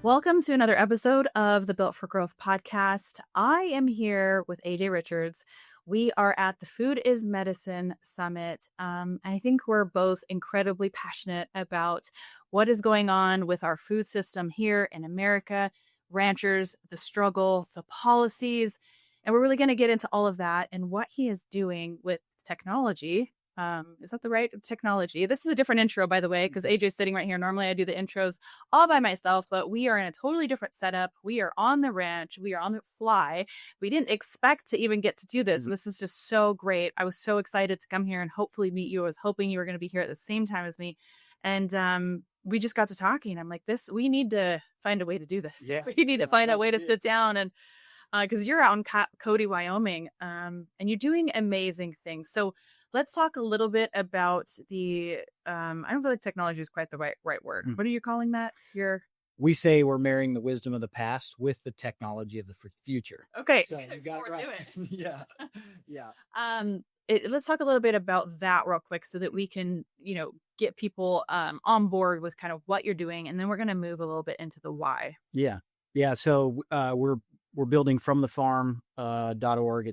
Welcome to another episode of the Built for Growth podcast. I am here with AJ Richards. We are at the Food is Medicine Summit. I think we're both incredibly passionate about what is going on with our food system here in America, ranchers, the struggle, the policies, and we're really going to get into all of that and what he is doing with technology. Is that the right technology? This is a different intro, by the way, because AJ's sitting right here. Normally I do the intros all by myself, but we are in a totally different setup. We are on the ranch. We are on the fly. We didn't expect to even get to do this. This is just so great. I was so excited to come here and hopefully meet you. I was hoping you were going to be here at the same time as me. And we just got to talking. I'm like, we need to find a way to do this. Yeah. We need to find a way to sit down and because you're out in Cody, Wyoming, and you're doing amazing things. So let's talk a little bit about the, I don't feel like technology is quite the right word. What are you calling that? We say we're marrying the wisdom of the past with the technology of the future. Okay. So you got it right. Yeah. Let's talk a little bit about that real quick so that we can, get people on board with kind of what you're doing. And then we're going to move a little bit into the why. Yeah. Yeah. So we're building from the farm.org.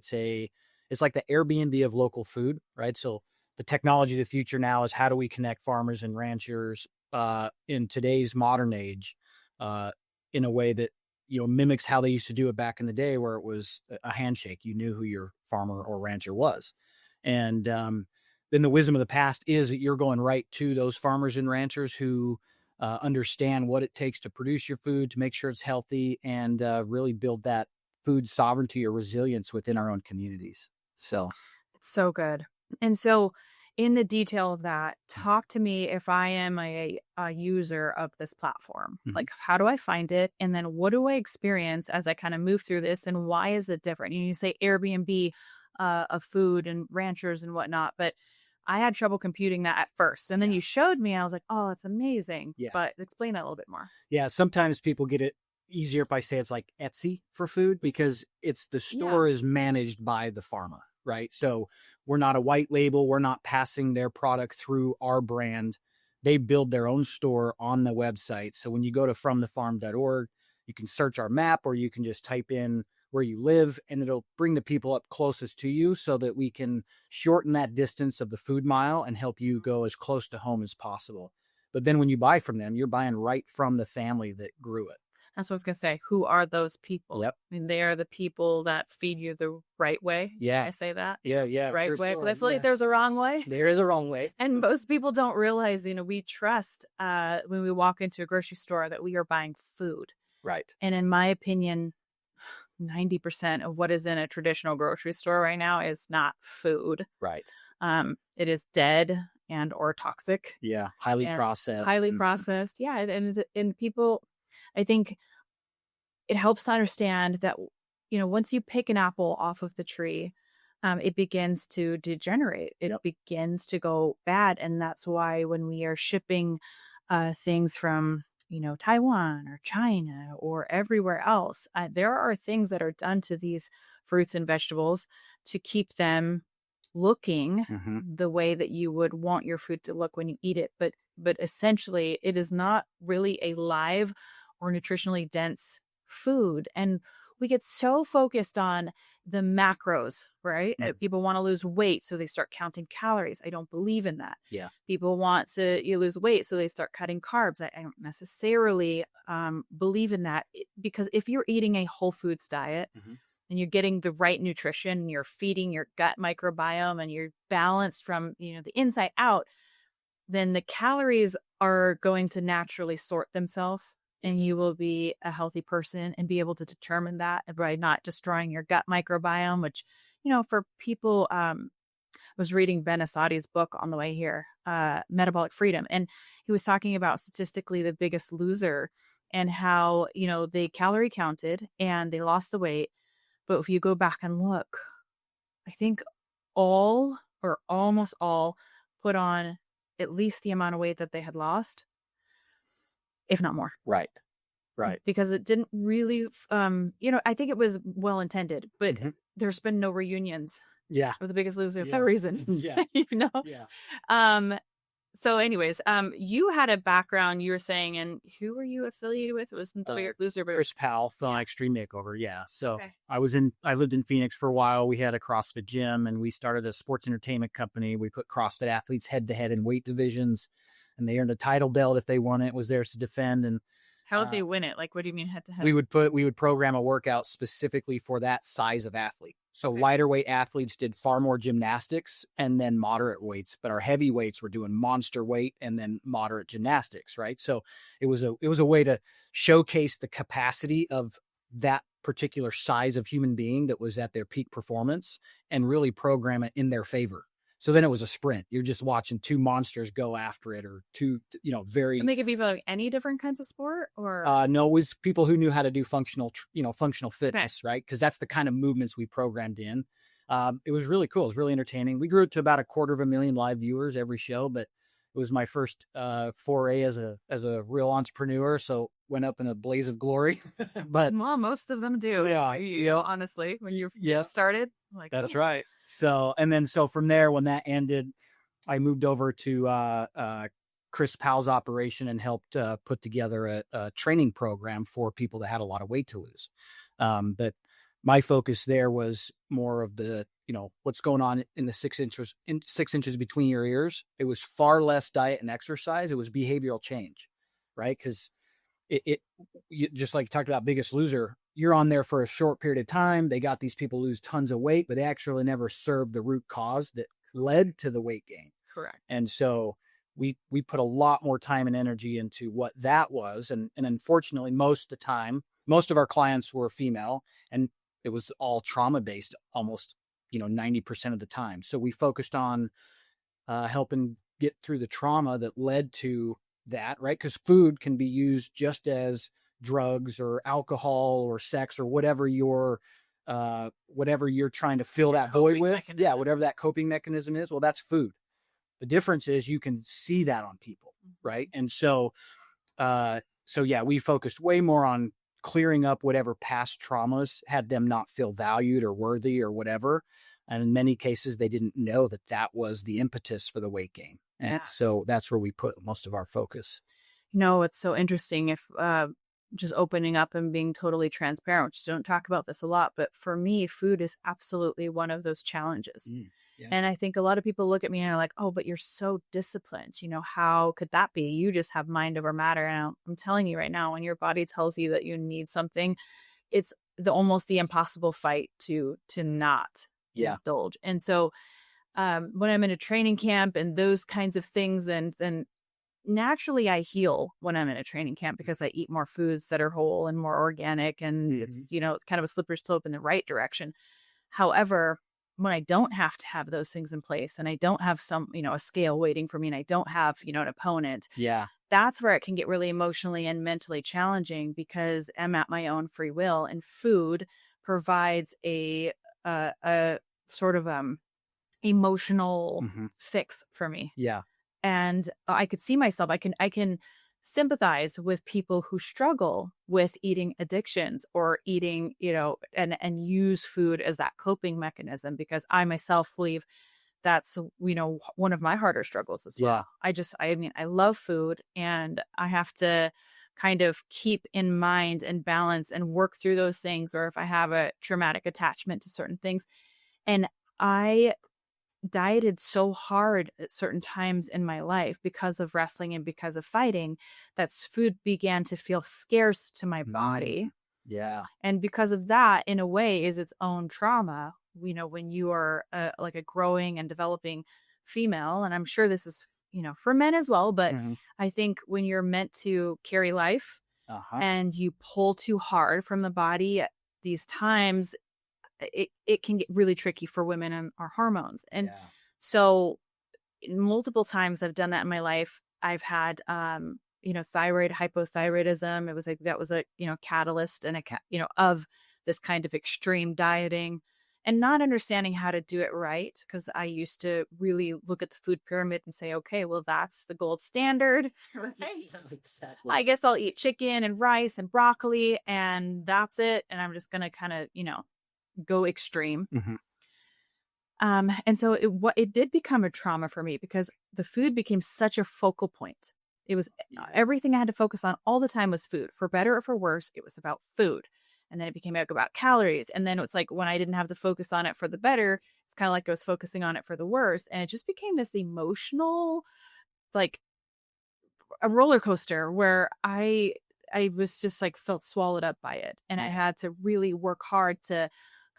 It's like the Airbnb of local food, right? So the technology of the future now is how do we connect farmers and ranchers in today's modern age in a way that, mimics how they used to do it back in the day where it was a handshake. You knew who your farmer or rancher was. And then the wisdom of the past is that you're going right to those farmers and ranchers who understand what it takes to produce your food, to make sure it's healthy, and really build that food sovereignty or resilience within our own communities. So it's so good. And so in the detail of that, talk to me if I am a user of this platform. Like, how do I find it? And then what do I experience as I kind of move through this? And why is it different? You say Airbnb of food and ranchers and whatnot, but I had trouble computing that at first. And then you showed me, I was like, oh, that's amazing. Yeah. But explain that a little bit more. Yeah. Sometimes people get it easier if I say it's like Etsy for food because the store is managed by the farmer, right? So we're not a white label. We're not passing their product through our brand. They build their own store on the website. So when you go to fromthefarm.org, you can search our map or you can just type in where you live and it'll bring the people up closest to you so that we can shorten that distance of the food mile and help you go as close to home as possible. But then when you buy from them, you're buying right from the family that grew it. That's what I was going to say. Who are those people? Yep. I mean, they are the people that feed you the right way. Yeah. Can I say that? Yeah. Right way. Sure. But I feel like there's a wrong way. There is a wrong way. And most people don't realize, we trust when we walk into a grocery store that we are buying food. Right. And in my opinion, 90% of what is in a traditional grocery store right now is not food. Right. It is dead and or toxic. Yeah. Highly processed. Yeah. And people, I think it helps to understand that, once you pick an apple off of the tree, it begins to degenerate. It begins to go bad. And that's why when we are shipping things from, Taiwan or China or everywhere else, there are things that are done to these fruits and vegetables to keep them looking the way that you would want your food to look when you eat it. But essentially, it is not really a live or nutritionally dense food. And we get so focused on the macros, right? People want to lose weight, so they start counting calories. I don't believe in that. Yeah. People want to lose weight, so they start cutting carbs. I don't necessarily believe in that because if you're eating a whole foods diet and you're getting the right nutrition, and you're feeding your gut microbiome and you're balanced from, the inside out, then the calories are going to naturally sort themselves. And you will be a healthy person and be able to determine that by not destroying your gut microbiome, which, for people, I was reading Ben Assadi's book on the way here, Metabolic Freedom. And he was talking about statistically the biggest loser and how, they calorie counted and they lost the weight. But if you go back and look, I think all or almost all put on at least the amount of weight that they had lost, if not more. Right. Because it didn't really, I think it was well intended, but there's been no reunions. Yeah. Of the biggest loser for that reason. Yeah. Yeah. So anyways, you had a background, you were saying, and who were you affiliated with? It wasn't the Biggest Loser, but Chris Powell from Extreme Makeover. Yeah. So okay. I lived in Phoenix for a while. We had a CrossFit gym and we started a sports entertainment company. We put CrossFit athletes head to head in weight divisions, and they earned a title belt if they won it. It was theirs to defend. And how did they win it? Like, what do you mean head to head? we would program a workout specifically for that size of athlete. So lighter weight athletes did far more gymnastics and then moderate weights, but our heavyweights were doing monster weight and then moderate gymnastics, right? So it was a way to showcase the capacity of that particular size of human being that was at their peak performance and really program it in their favor. So then it was a sprint. You're just watching two monsters go after it, or two, very. And they could be like any different kinds of sport, or no, it was people who knew how to do functional fitness, right? Because that's the kind of movements we programmed in. It was really cool. It was really entertaining. We grew it to about 250,000 live viewers every show, but it was my first foray as a real entrepreneur. So went up in a blaze of glory. But well, most of them do. Yeah, honestly, when you started, like that's right. So from there, when that ended, I moved over to Chris Powell's operation and helped put together a training program for people that had a lot of weight to lose. But my focus there was more of the, what's going on in the 6 inches between your ears. It was far less diet and exercise. It was behavioral change, right? Because you, just like you talked about Biggest Loser, you're on there for a short period of time. They got these people lose tons of weight, but they actually never served the root cause that led to the weight gain. Correct. And so we put a lot more time and energy into what that was. And unfortunately, most of the time, most of our clients were female, and it was all trauma-based almost, 90% of the time. So we focused on helping get through the trauma that led to that, right? Because food can be used just as drugs or alcohol or sex or whatever you're trying to fill that void with. Mechanism. Yeah, whatever that coping mechanism is. Well, that's food. The difference is you can see that on people, right? And so we focused way more on clearing up whatever past traumas had them not feel valued or worthy or whatever. And in many cases, they didn't know that was the impetus for the weight gain. And so that's where we put most of our focus. It's so interesting if just opening up and being totally transparent, which don't talk about this a lot, but for me, food is absolutely one of those challenges. Yeah. And I think a lot of people look at me and are like, oh, but you're so disciplined. How could that be? You just have mind over matter. And I'm telling you right now, when your body tells you that you need something, it's almost the impossible fight to not indulge. And so when I'm in a training camp and those kinds of things, then naturally I heal when I'm in a training camp because I eat more foods that are whole and more organic, and it's it's kind of a slippery slope in the right direction. However, when I don't have to have those things in place and I don't have some, a scale waiting for me, and I don't have, an opponent. Yeah. That's where it can get really emotionally and mentally challenging because I'm at my own free will, and food provides a sort of emotional fix for me. Yeah. And I could see myself, I can sympathize with people who struggle with eating addictions or eating, and use food as that coping mechanism, because I myself believe that's, one of my harder struggles as well. Yeah. I love food, and I have to kind of keep in mind and balance and work through those things, or if I have a traumatic attachment to certain things. And I dieted so hard at certain times in my life because of wrestling and because of fighting, that food began to feel scarce to my body. Yeah. And because of that, in a way, is its own trauma. When you are like a growing and developing female, and I'm sure this is, for men as well, but I think when you're meant to carry life and you pull too hard from the body at these times, it can get really tricky for women and our hormones. And so multiple times I've done that in my life. I've had, thyroid hypothyroidism. It was like, that was a, catalyst and of this kind of extreme dieting, and not understanding how to do it right. Cause I used to really look at the food pyramid and say, okay, well, that's the gold standard. Right? Exactly. I guess I'll eat chicken and rice and broccoli, and that's it. And I'm just going to kind of, go extreme. And so it did become a trauma for me, because the food became such a focal point. It was everything I had to focus on all the time was food. For better or for worse, it was about food. And then it became about calories. And then it's like when I didn't have to focus on it for the better, it's kind of like I was focusing on it for the worse. And it just became this emotional, like a roller coaster where I was just like felt swallowed up by it. And I had to really work hard to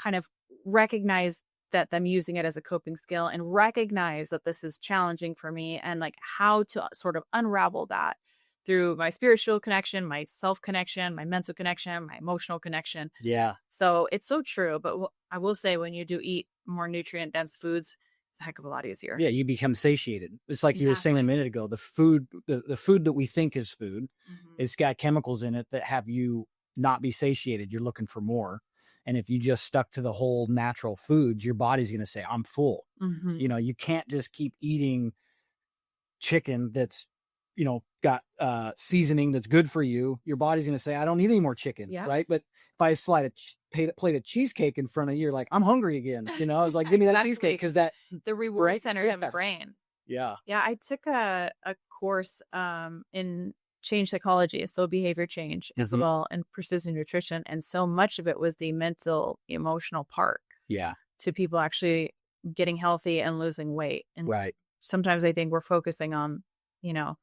kind of recognize that I'm using it as a coping skill and recognize that this is challenging for me and like how to sort of unravel that through my spiritual connection, my self connection, my mental connection, my emotional connection. Yeah. So it's so true. But I will say when you do eat more nutrient dense foods, it's a heck of a lot easier. Yeah. You become satiated. It's like you were saying a minute ago, the food that we think is food, it's got chemicals in it that have you not be satiated. You're looking for more. And if you just stuck to the whole natural foods, your body's going to say, I'm full. You know, you can't just keep eating chicken that's, you know, got seasoning that's good for you. Your body's going to say, I don't need any more chicken. Yeah. Right. But if I slide a plate of cheesecake in front of you, you're like, I'm hungry again. You know, I was like, give me that cheesecake because that the reward center in the brain. Yeah. Yeah. I took a course in change psychology, so behavior change as well, and precision nutrition. And so much of it was the mental, emotional part. Yeah. To people actually getting healthy and losing weight. And sometimes I think we're focusing on, you know,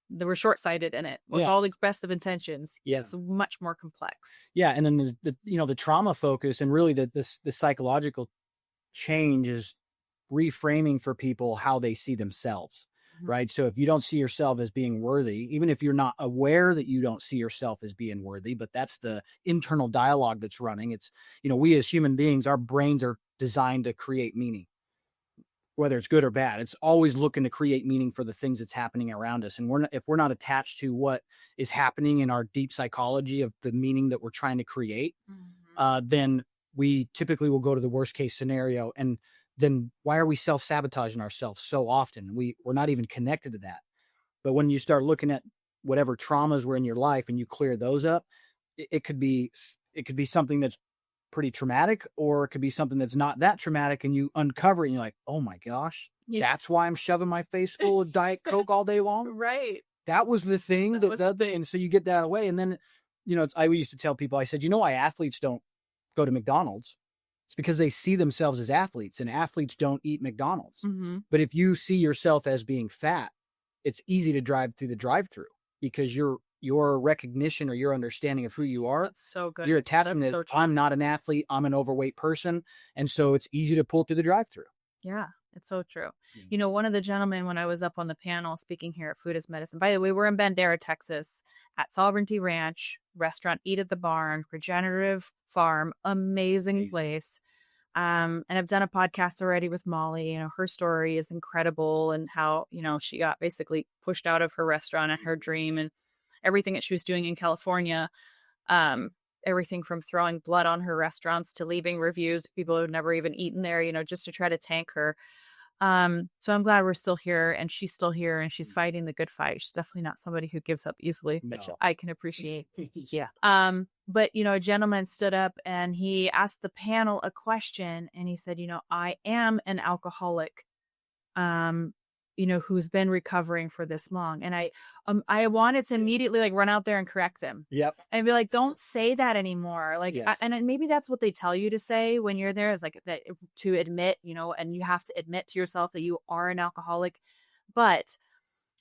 that we're short-sighted in it with all the best of intentions. Yeah. It's much more complex. Yeah. And then the trauma focus and really the psychological change is reframing for people how they see themselves. Right. So if you don't see yourself as being worthy, even if you're not aware that you don't see yourself as being worthy, but that's the internal dialogue that's running. It's, you know, we as human beings, our brains are designed to create meaning, whether it's good or bad. It's always looking to create meaning for the things that's happening around us. And if we're not attached to what is happening in our deep psychology of the meaning that we're trying to create, then we typically will go to the worst case scenario. And then why are we self-sabotaging ourselves so often? We're not even connected to that. But when you start looking at whatever traumas were in your life and you clear those up, it could be something that's pretty traumatic, or it could be something that's not that traumatic, and you uncover it and you're like, oh my gosh, that's why I'm shoving my face full of Diet Coke all day long. Right. That was the thing and so you get that away. And then, you know, I used to tell people, I said, you know why athletes don't go to McDonald's? It's because they see themselves as athletes, and athletes don't eat McDonald's. But if you see yourself as being fat, it's easy to drive through the drive-through because your recognition or your understanding of who you are. That's so good. You're attaching that so I'm not an athlete, I'm an overweight person. And so it's easy to pull through the drive-through. Yeah, it's so true. You know, one of the gentlemen, when I was up on the panel speaking here at Food as Medicine, by the way, we're in Bandera, Texas at Sovereignty Ranch, restaurant Eat at the Barn, regenerative farm, amazing place. And I've done a podcast already with Molly. You know, her story is incredible, and how, you know, she got basically pushed out of her restaurant and her dream and everything that she was doing in California. Everything from throwing blood on her restaurants to leaving reviews, people who've never even eaten there, you know, just to try to tank her. So I'm glad we're still here, and she's still here, and she's fighting the good fight. She's definitely not somebody who gives up easily, which I can appreciate. But, you know, a gentleman stood up and he asked the panel a question, and he said, you know, I am an alcoholic, you know, who's been recovering for this long. And I wanted to immediately like run out there and correct him. And be like, don't say that anymore. Like, and maybe that's what they tell you to say when you're there, is like that, to admit, you know, and you have to admit to yourself that you are an alcoholic. But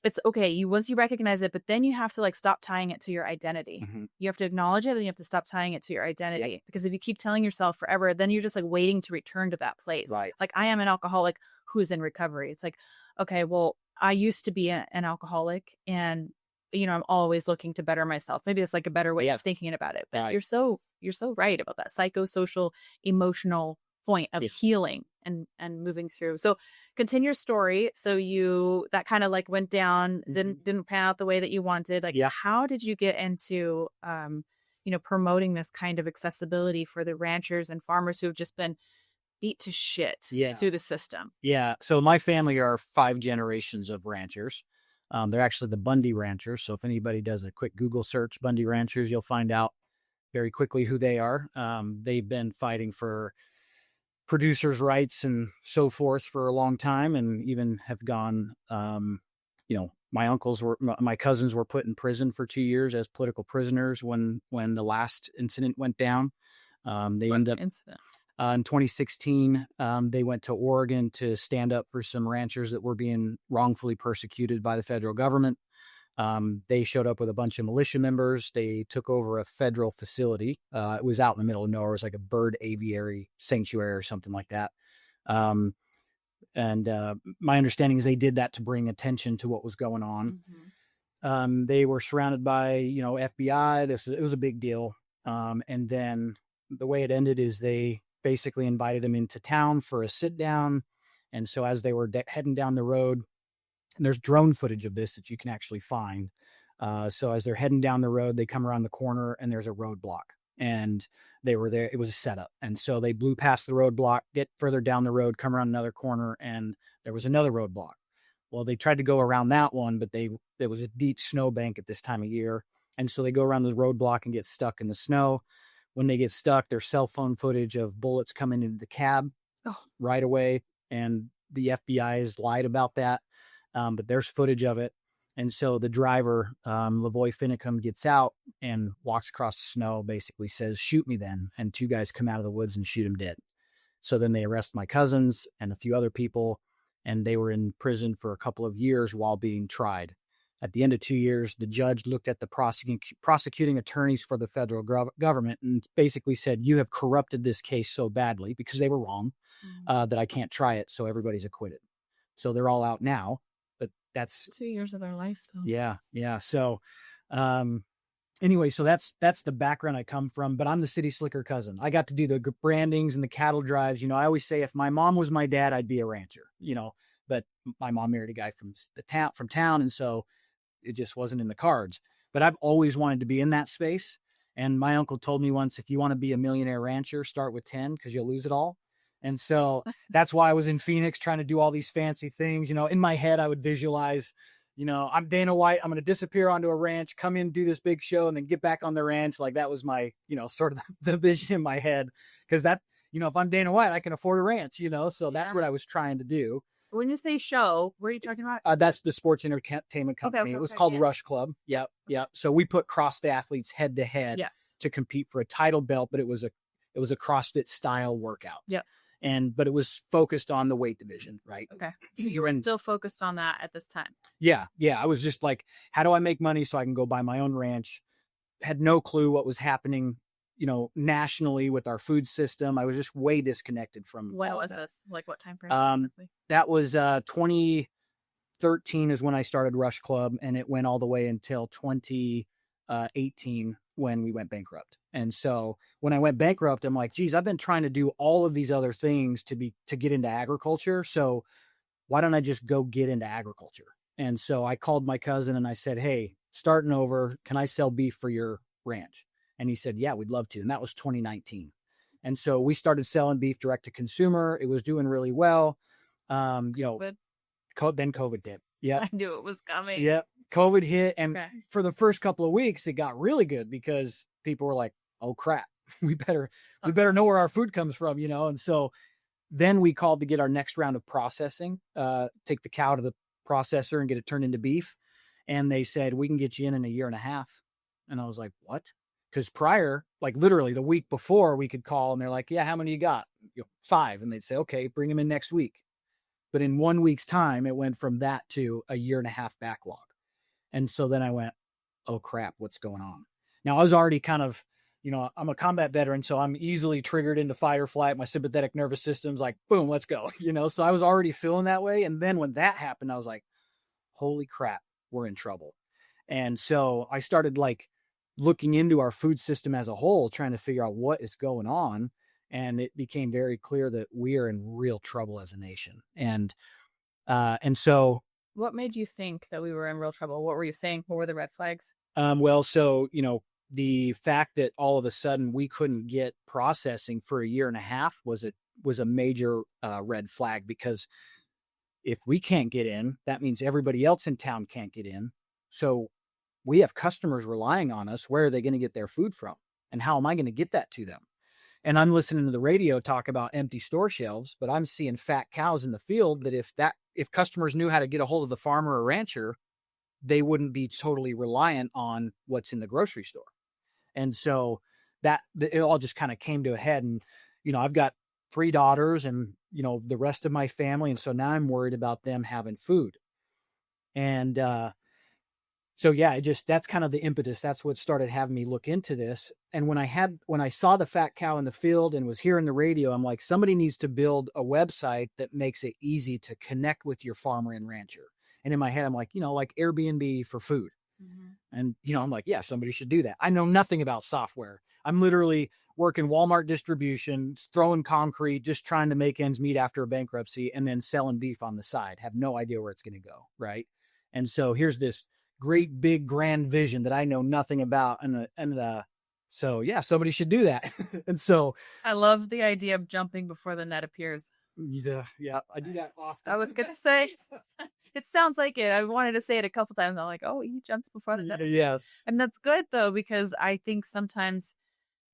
it's okay. Once you recognize it, but then you have to like stop tying it to your identity. You have to acknowledge it, and you have to stop tying it to your identity. Because if you keep telling yourself forever, then you're just like waiting to return to that place. Like, I am an alcoholic who's in recovery. It's like, okay, well, I used to be an alcoholic, and, you know, I'm always looking to better myself. Maybe it's like a better way of thinking about it. But you're so right about that psychosocial, emotional point of healing and moving through. So continue your story. So that kind of like went down, didn't pan out the way that you wanted. Like, how did you get into, you know, promoting this kind of accessibility for the ranchers and farmers who have just been beat to shit through the system? So my family are 5 generations of ranchers. They're actually the Bundy Ranchers. So if anybody does a quick Google search, Bundy Ranchers, you'll find out very quickly who they are. They've been fighting for producers' rights and so forth for a long time, and even have gone, my cousins were put in prison for 2 years as political prisoners when the last incident went down. They ended up incident. In 2016, they went to Oregon to stand up for some ranchers that were being wrongfully persecuted by the federal government. They showed up with a bunch of militia members. They took over a federal facility. It was out in the middle of nowhere. It was like a bird aviary sanctuary or something like that. And my understanding is they did that to bring attention to what was going on. Mm-hmm. They were surrounded by, FBI. It was a big deal. And then the way it ended is they basically invited them into town for a sit down. And so as they were heading down the road, and there's drone footage of this that you can actually find. So as they're heading down the road, they come around the corner and there's a roadblock, and they were there. It was a setup. And so they blew past the roadblock, get further down the road, come around another corner, and there was another roadblock. Well, they tried to go around that one, but there was a deep snowbank at this time of year. And so they go around the roadblock and get stuck in the snow. When they get stuck, there's cell phone footage of bullets coming into the cab right away. And the FBI has lied about that. But there's footage of it. And so the driver, Lavoy Finicum, gets out and walks across the snow, basically says, "Shoot me then." And 2 guys come out of the woods and shoot him dead. So then they arrest my cousins and a few other people, and they were in prison for a couple of years while being tried. At the end of 2 years, the judge looked at the prosecuting attorneys for the federal government and basically said, "You have corrupted this case so badly," because they were wrong, that I can't try it. So everybody's acquitted. So they're all out now. That's 2 years of their life still. Yeah. So, anyway, so that's the background I come from, but I'm the city slicker cousin. I got to do the brandings and the cattle drives. I always say if my mom was my dad, I'd be a rancher, but my mom married a guy from town. And so it just wasn't in the cards, but I've always wanted to be in that space. And my uncle told me once, if you want to be a millionaire rancher, start with 10 because you'll lose it all. And so that's why I was in Phoenix trying to do all these fancy things. In my head, I would visualize, I'm Dana White. I'm going to disappear onto a ranch, come in, do this big show, and then get back on the ranch. Like that was my, sort of the vision in my head. Because that, if I'm Dana White, I can afford a ranch, so that's what I was trying to do. When you say show, what are you talking about? That's the sports entertainment company. Okay, it was called Rush Club. Yep. So we put CrossFit athletes head to head to compete for a title belt, but it was a CrossFit style workout. Yep. But it was focused on the weight division, right? Okay. You were still focused on that at this time. Yeah. I was just like, how do I make money so I can go buy my own ranch? Had no clue what was happening, nationally with our food system. I was just way disconnected from. When was this? Like what time frame? That was 2013 is when I started Rush Club, and it went all the way until 2018 when we went bankrupt. And so when I went bankrupt, I'm like, geez, I've been trying to do all of these other things to get into agriculture. So why don't I just go get into agriculture? And so I called my cousin and I said, "Hey, starting over, can I sell beef for your ranch?" And he said, "Yeah, we'd love to." And that was 2019. And so we started selling beef direct to consumer. It was doing really well. Then COVID hit. Yeah. I knew it was coming. Yeah. COVID hit. And for the first couple of weeks, it got really good because people were like, "Oh crap, we better know where our food comes from," And so then we called to get our next round of processing, take the cow to the processor and get it turned into beef. And they said, "We can get you in a year and a half." And I was like, "What?" Because prior, like literally the week before, we could call and they're like, "Yeah, how many you got?" 5. And they'd say, "Okay, bring them in next week." But in 1 week's time, it went from that to a year and a half backlog. And so then I went, "Oh crap, what's going on?" Now I was already kind of, I'm a combat veteran, so I'm easily triggered into fight or flight. My sympathetic nervous system's like, boom, let's go, so I was already feeling that way. And then when that happened, I was like, holy crap, we're in trouble. And so I started like looking into our food system as a whole, trying to figure out what is going on. And it became very clear that we are in real trouble as a nation. And so. What made you think that we were in real trouble? What were you saying? What were the red flags? So, the fact that all of a sudden we couldn't get processing for a year and a half was a major red flag, because if we can't get in, that means everybody else in town can't get in. So we have customers relying on us. Where are they going to get their food from? And how am I going to get that to them? And I'm listening to the radio talk about empty store shelves, but I'm seeing fat cows in the field that if customers knew how to get a hold of the farmer or rancher, they wouldn't be totally reliant on what's in the grocery store. And so it all just kind of came to a head. And, I've got 3 daughters and, the rest of my family. And so now I'm worried about them having food. And, so yeah, that's kind of the impetus. That's what started having me look into this. And when I saw the fat cow in the field and was hearing the radio, I'm like, somebody needs to build a website that makes it easy to connect with your farmer and rancher. And in my head, I'm like, like Airbnb for food. Mm-hmm. And, I'm like, yeah, somebody should do that. I know nothing about software. I'm literally working Walmart distribution, throwing concrete, just trying to make ends meet after a bankruptcy, and then selling beef on the side. Have no idea where it's going to go. Right. And so here's this great big grand vision that I know nothing about. So yeah, somebody should do that. And so I love the idea of jumping before the net appears. Yeah, I do that often. I was going to say, it sounds like it. I wanted to say it a couple times. I'm like, oh, he jumps before the net. Yes. And that's good though, because I think sometimes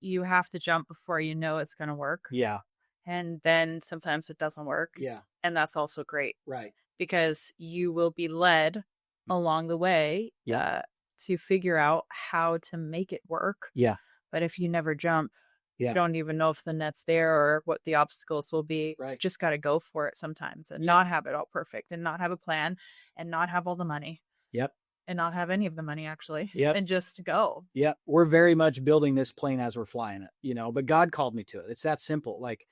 you have to jump before you know it's going to work. Yeah. And then sometimes it doesn't work. Yeah. And that's also great. Right. Because you will be led along the way to figure out how to make it work. Yeah. But if you never jump, you don't even know if the net's there or what the obstacles will be. Right. Just got to go for it sometimes and not have it all perfect and not have a plan and not have all the money. Yep. And not have any of the money actually. Yep. And just go. Yep. We're very much building this plane as we're flying it, but God called me to it. It's that simple. Like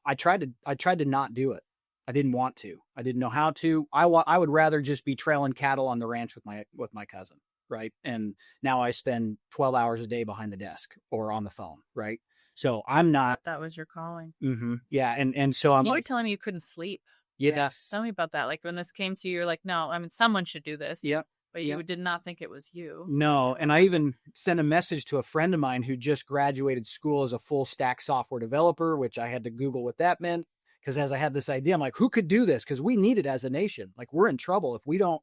I tried to not do it. I didn't want to. I didn't know how to. I would rather just be trailing cattle on the ranch with my cousin, right? And now I spend 12 hours a day behind the desk or on the phone, right? So I'm not. That was your calling. Mm-hmm. Yeah, and so I'm. You were telling me you couldn't sleep. Yes. Tell me about that. Like when this came to you, you're like, no, I mean, someone should do this. Yep. But you did not think it was you. No, and I even sent a message to a friend of mine who just graduated school as a full stack software developer, which I had to Google what that meant. Because as I had this idea, I'm like, who could do this? Because we need it as a nation. Like we're in trouble if we don't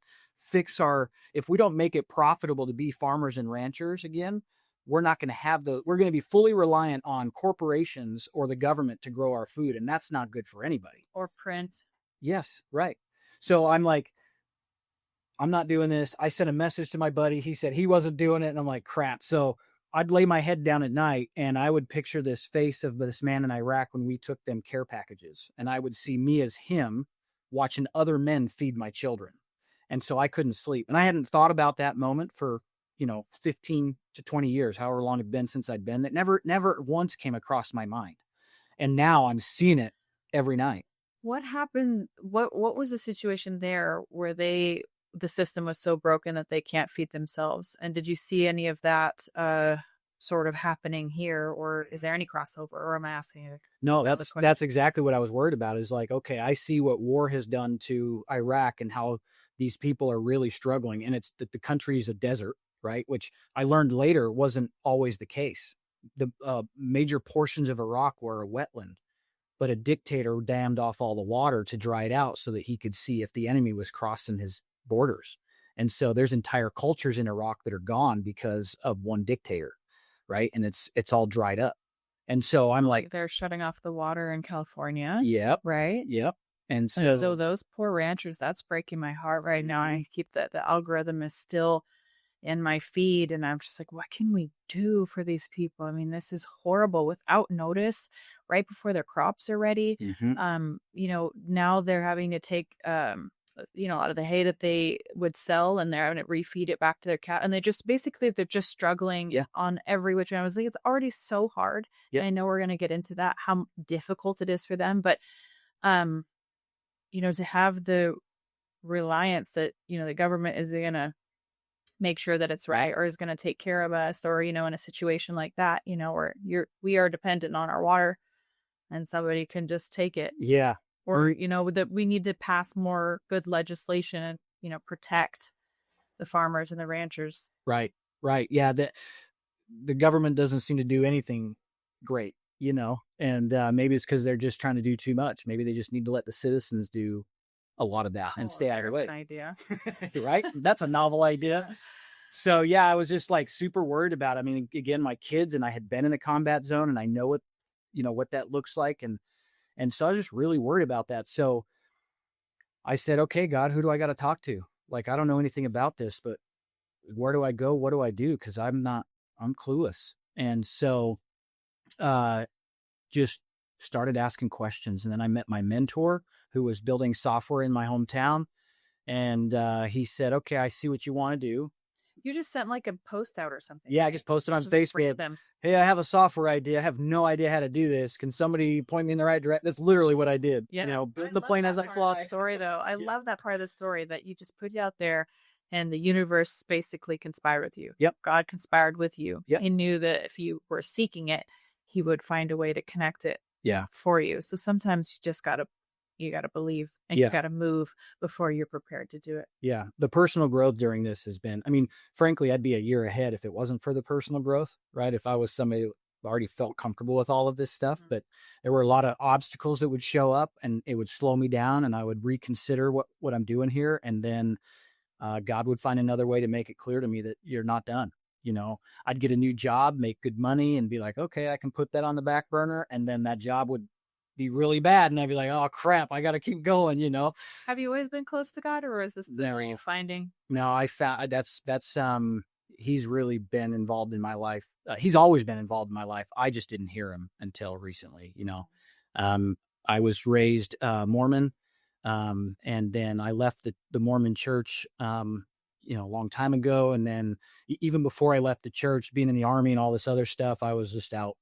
if we don't make it profitable to be farmers and ranchers again. We're not going to have we're going to be fully reliant on corporations or the government to grow our food. And that's not good for anybody. Or print. Yes, right. So I'm like, I'm not doing this. I sent a message to my buddy. He said he wasn't doing it. And I'm like, crap. So I'd lay my head down at night and I would picture this face of this man in Iraq when we took them care packages. And I would see me as him watching other men feed my children. And so I couldn't sleep. And I hadn't thought about that moment for, 15 to 20 years, however long it'd been since I'd been. That never once came across my mind. And now I'm seeing it every night. What happened? What was the situation there where the system was so broken that they can't feed themselves? And did you see any of that sort of happening here, or is there any crossover? Or am I asking you? No, that's exactly what I was worried about. Is like, okay, I see what war has done to Iraq and how these people are really struggling, and it's that the country is a desert, right? Which I learned later wasn't always the case. The major portions of Iraq were a wetland, but a dictator dammed off all the water to dry it out so that he could see if the enemy was crossing his borders. And so there's entire cultures in Iraq that are gone because of one dictator, right? And it's all dried up. And so I'm like, they're shutting off the water in California. Yep. Right. Yep. And so those poor ranchers, that's breaking my heart right now. I keep the algorithm is still in my feed and I'm just like, what can we do for these people? I mean, this is horrible without notice right before their crops are ready. Mm-hmm. Now they're having to take, a lot of the hay that they would sell and they're having to refeed it back to their cat. And they're just struggling on every which way. I was like, it's already so hard. Yeah. And I know we're going to get into that, how difficult it is for them. But, to have the reliance that, the government is going to make sure that it's right or is going to take care of us or, in a situation like that, where we are dependent on our water and somebody can just take it. Yeah. Or, that we need to pass more good legislation and, protect the farmers and the ranchers. Right. Right. Yeah. The government doesn't seem to do anything great, and maybe it's because they're just trying to do too much. Maybe they just need to let the citizens do a lot of that and stay out of their way. An idea. Right. That's a novel idea. So, yeah, I was just like super worried about it. I mean, again, my kids and I had been in a combat zone and I know what what that looks like. And so I was just really worried about that. So I said, okay, God, who do I got to talk to? Like, I don't know anything about this, but where do I go? What do I do? Cause I'm clueless. And so, just started asking questions. And then I met my mentor who was building software in my hometown. And he said, okay, I see what you want to do. You just sent like a post out or something. Yeah, I just posted on Facebook. Hey, I have a software idea. I have no idea how to do this. Can somebody point me in the right direction? That's literally what I did. Yeah. Build the plane as I fly. Story though. I love that part of the story that you just put it out there and the universe basically conspired with you. Yep. God conspired with you. Yep. He knew that if you were seeking it, he would find a way to connect it for you. So sometimes you just you got to believe and you got to move before you're prepared to do it. Yeah. The personal growth during this has been, frankly, I'd be a year ahead if it wasn't for the personal growth, right? If I was somebody who already felt comfortable with all of this stuff, but there were a lot of obstacles that would show up and it would slow me down and I would reconsider what I'm doing here. And then God would find another way to make it clear to me that you're not done. I'd get a new job, make good money and be like, okay, I can put that on the back burner. And then that job would be really bad. And I'd be like, oh crap, I got to keep going, Have you always been close to God or is this the way you're finding? No, I found that's he's really been involved in my life. He's always been involved in my life. I just didn't hear him until recently, I was raised Mormon. And then I left the Mormon church, a long time ago. And then even before I left the church, being in the Army and all this other stuff, I was just out,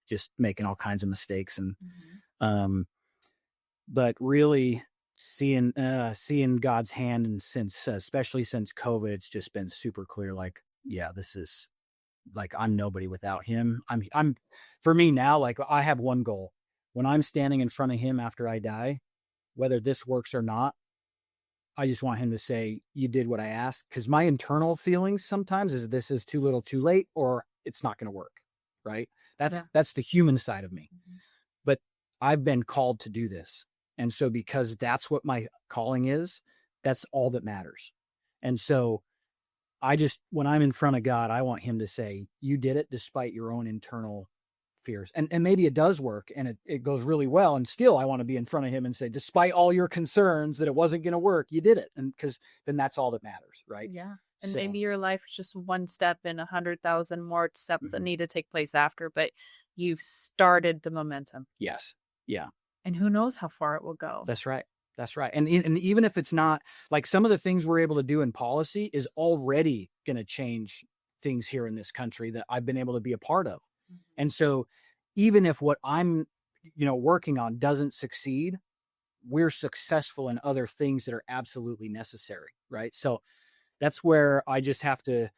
just making all kinds of mistakes. And, but really seeing God's hand, and especially since COVID, it's just been super clear. Like, yeah, this is like, I'm nobody without him. I'm for me now, like I have one goal when I'm standing in front of him after I die, whether this works or not, I just want him to say, you did what I asked. Cause my internal feelings sometimes is this is too little too late, or it's not going to work. Right. That's the human side of me, but I've been called to do this. And so because that's what my calling is, that's all that matters. And so when I'm in front of God, I want him to say, you did it despite your own internal fears. And maybe it does work and it goes really well. And still I want to be in front of him and say, despite all your concerns that it wasn't going to work, you did it. And because then that's all that matters. Right. Yeah. And maybe your life is just one step in 100,000 more steps that need to take place after, but you've started the momentum. Yes. Yeah. And who knows how far it will go. That's right. That's right. And even if it's not like some of the things we're able to do in policy is already going to change things here in this country that I've been able to be a part of. And so even if what I'm, working on doesn't succeed, we're successful in other things that are absolutely necessary. Right. So that's where I just have to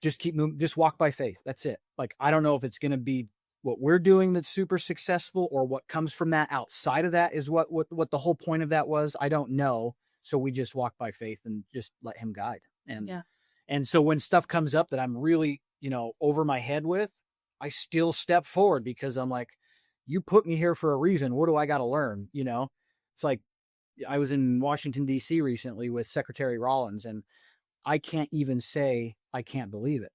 just keep moving, just walk by faith. That's it. Like, I don't know if it's going to be what we're doing that's super successful or what comes from that outside of that is what the whole point of that was. I don't know. So we just walk by faith and just let him guide. And so when stuff comes up that I'm really, over my head with, I still step forward because I'm like, you put me here for a reason. What do I got to learn? It's like I was in Washington, D.C. recently with Secretary Rollins, and I can't even say I can't believe it.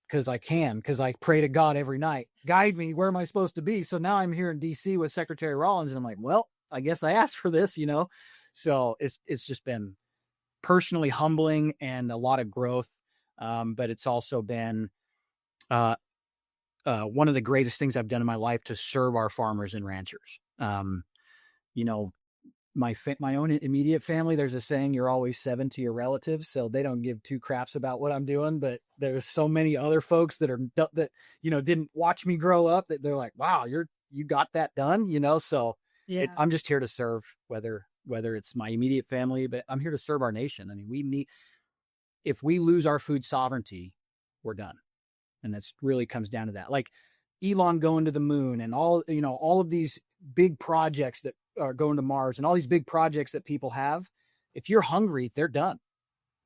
Because I pray to God every night, guide me, where am I supposed to be? So now I'm here in DC with Secretary Rollins and I'm like, well, I guess I asked for this, So it's just been personally humbling and a lot of growth. But it's also been one of the greatest things I've done in my life to serve our farmers and ranchers. My own immediate family, there's a saying, you're always 7 to your relatives. So they don't give two craps about what I'm doing, but there's so many other folks that didn't watch me grow up that they're like, wow, you got that done, so I'm just here to serve, whether it's my immediate family, but I'm here to serve our nation. I mean, if we lose our food sovereignty, we're done. And that's really comes down to that. Like Elon going to the moon and all of these big projects that are going to Mars and all these big projects that people have. If you're hungry, they're done.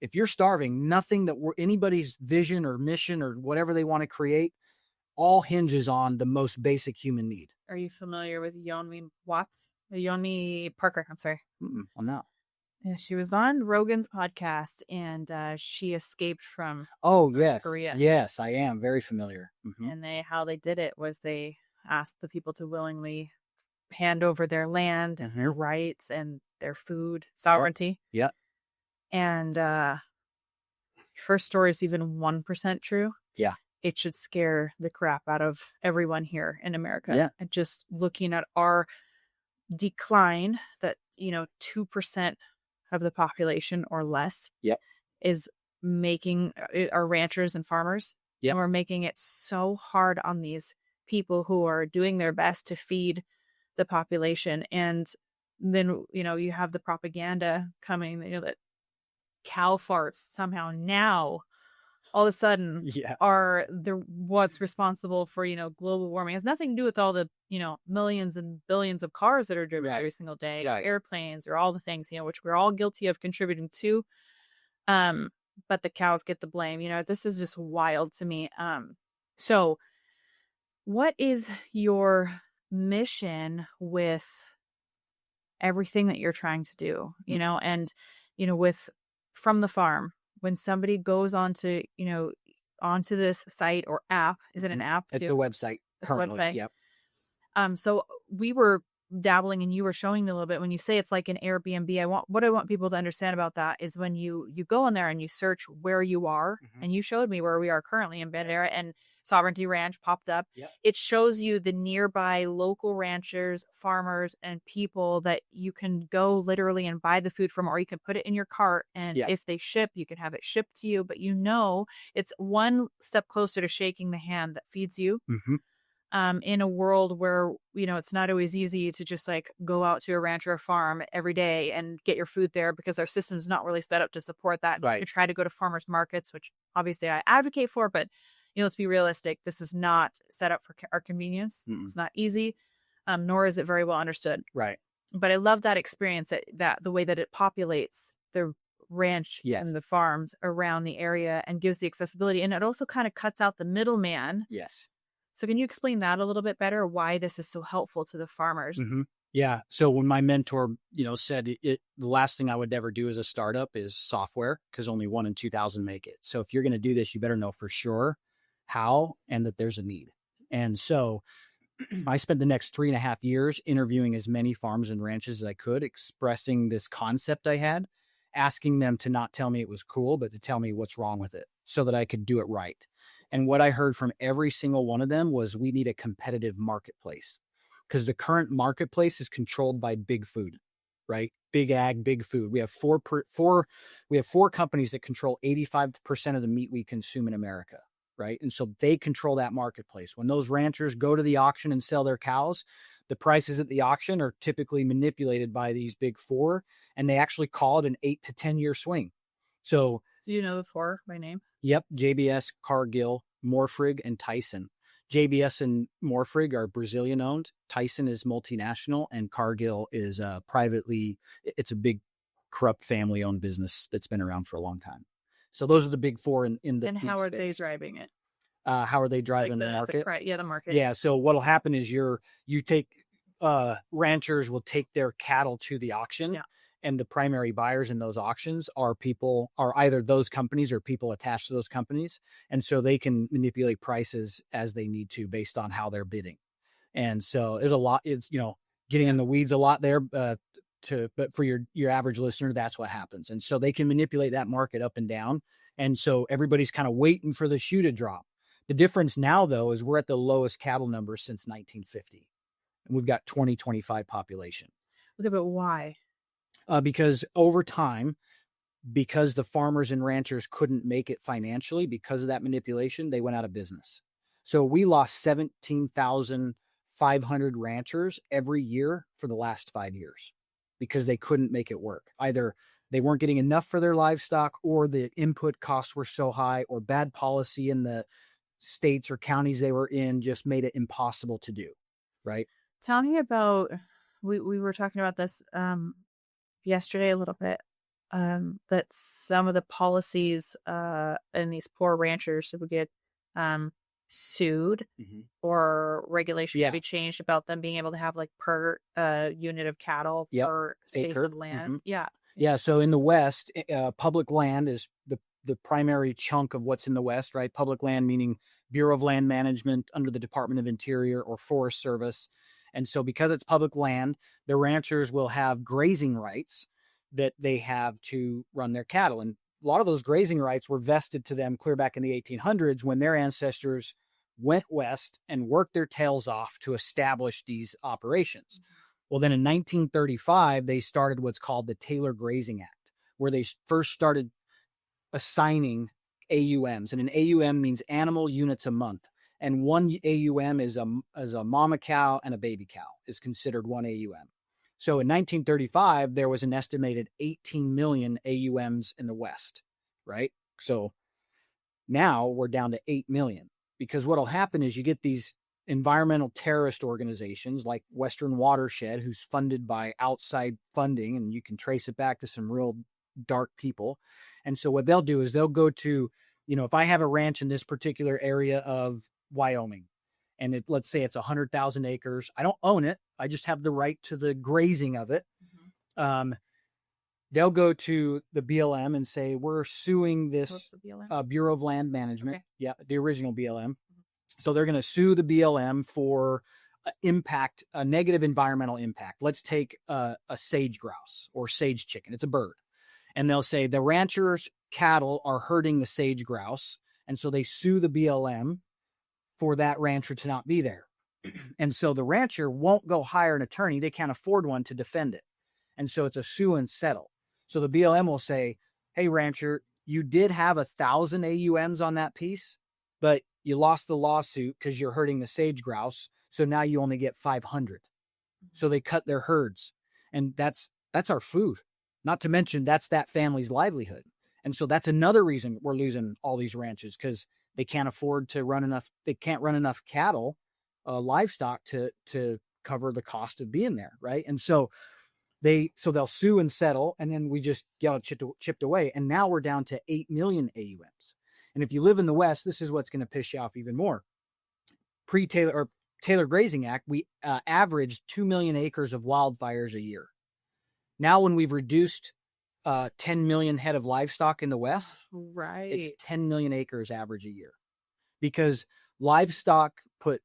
If you're starving, nothing that anybody's vision or mission or whatever they want to create all hinges on the most basic human need. Are you familiar with Yoni Parker? I'm sorry. I'm not. Yeah, she was on Rogan's podcast, and she escaped from Oh, yes. Korea. Yes, I am very familiar. And how they did it was they asked the people to willingly hand over their land and their rights and their food sovereignty. Yeah. And first story is even 1% true. Yeah. It should scare the crap out of everyone here in America. Yeah. And just looking at our decline, that 2% of the population or less Yep. is making our ranchers and farmers. Yep. And we're making it so hard on these people who are doing their best to feed the population. And then, you have the propaganda coming, that cow farts somehow now all of a sudden are what's responsible for, global warming. It has nothing to do with all the, millions and billions of cars that are driven every single day, airplanes, or all the things, which we're all guilty of contributing to. But the cows get the blame. This is just wild to me. So what is your mission with everything that you're trying to do, and, with from the farm, when somebody goes onto this site or app, is it an app? It's a website. Currently. Website. Yep. So we were dabbling, and you were showing me a little bit when you say it's like an Airbnb. What I want people to understand about that is when you go in there and you search where you are, and you showed me where we are currently in Bandera, and Sovereignty Ranch popped up. Yep. It shows you the nearby local ranchers, farmers, and people that you can go literally and buy the food from, or you can put it in your cart. And if they ship, you can have it shipped to you. But it's one step closer to shaking the hand that feeds you. In a world where, it's not always easy to just like go out to a ranch or a farm every day and get your food there, because our system's not really set up to support that. Right. You try to go to farmers markets, which obviously I advocate for, but let's be realistic. This is not set up for our convenience. It's not easy, nor is it very well understood. Right. But I love that experience, that the way that it populates the ranch and the farms around the area and gives the accessibility. And it also kind of cuts out the middleman. Yes. So can you explain that a little bit better, why this is so helpful to the farmers? Yeah. So when my mentor, said the last thing I would ever do as a startup is software, because only 1 in 2,000 make it. So if you're going to do this, you better know for sure how and that there's a need. And so I spent the next 3.5 years interviewing as many farms and ranches as I could, expressing this concept I had, asking them to not tell me it was cool, but to tell me what's wrong with it so that I could do it right. And what I heard from every single one of them was, we need a competitive marketplace, because the current marketplace is controlled by big food, right? Big ag, big food. We have four companies that control 85% of the meat we consume in America, right? And so they control that marketplace. When those ranchers go to the auction and sell their cows, the prices at the auction are typically manipulated by these big four, and they actually call it an 8 to 10 year swing. So do you know the four by name? Yep. JBS, Cargill, Morfrig, and Tyson. JBS and Morfrig are Brazilian owned. Tyson is multinational, and Cargill is it's a big corrupt family owned business that's been around for a long time. So those are the big four in the. And how are they driving it? How are they driving the market? The market. Yeah. So what'll happen is you take ranchers will take their cattle to the auction. Yeah. And the primary buyers in those auctions are either those companies or people attached to those companies. And so they can manipulate prices as they need to based on how they're bidding. And so there's a lot, it's, getting in the weeds a lot there, but for your average listener, that's what happens. And so they can manipulate that market up and down. And so everybody's kind of waiting for the shoe to drop. The difference now, though, is we're at the lowest cattle numbers since 1950. And we've got 2025 population. Okay, but why? Because over time, because the farmers and ranchers couldn't make it financially because of that manipulation, they went out of business. So we lost 17,500 ranchers every year for the last 5 years because they couldn't make it work. Either they weren't getting enough for their livestock, or the input costs were so high, or bad policy in the states or counties they were in just made it impossible to do. Right. Tell me about, we were talking about this yesterday a little bit, that some of the policies and these poor ranchers would get sued or regulation Yeah. could be changed about them being able to have like per unit of cattle Yep. per space Acre. of land. Yeah. Yeah. So in the West, public land is the primary chunk of what's in the West, right? Public land meaning Bureau of Land Management under the Department of Interior or Forest Service. And so because it's public land, the ranchers will have grazing rights that they have to run their cattle. And a lot of those grazing rights were vested to them clear back in the 1800s when their ancestors went west and worked their tails off to establish these operations. Well, then in 1935, they started what's called the Taylor Grazing Act, where they first started assigning AUMs. And an AUM means animal units a month. And one AUM is a mama cow and a baby cow is considered one AUM. So in 1935, there was an estimated 18 million AUMs in the West, right? So now we're down to 8 million, because what'll happen is you get these environmental terrorist organizations like Western Watershed, who's funded by outside funding, and you can trace it back to some real dark people. And so what they'll do is they'll go to, if I have a ranch in this particular area of Wyoming, and let's say it's 100,000 acres, I don't own it, I just have the right to the grazing of it. They'll go to the BLM and say, we're suing this Bureau of Land Management. Okay. Yeah, the original BLM. So they're going to sue the BLM for a negative environmental impact. Let's take a sage grouse or sage chicken. It's a bird. And they'll say the ranchers' cattle are hurting the sage grouse. And so they sue the BLM for that rancher to not be there. And so the rancher won't go hire an attorney. They can't afford one to defend it. And so it's a sue and settle. So the BLM will say, hey, rancher, you did have 1,000 AUMs on that piece, but you lost the lawsuit because you're hurting the sage grouse. So now you only get 500. So they cut their herds. And that's our food. Not to mention that's that family's livelihood. And so that's another reason we're losing all these ranches, because they can't afford to run enough. They can't run enough cattle, livestock to cover the cost of being there. Right. And so they'll sue and settle, and then we just get it chipped away. And now we're down to 8 million AUMs. And if you live in the West, this is what's going to piss you off even more. Taylor Grazing Act, we averaged 2 million acres of wildfires a year. Now, when we've reduced 10 million head of livestock in the West, right, it's 10 million acres average a year, because livestock put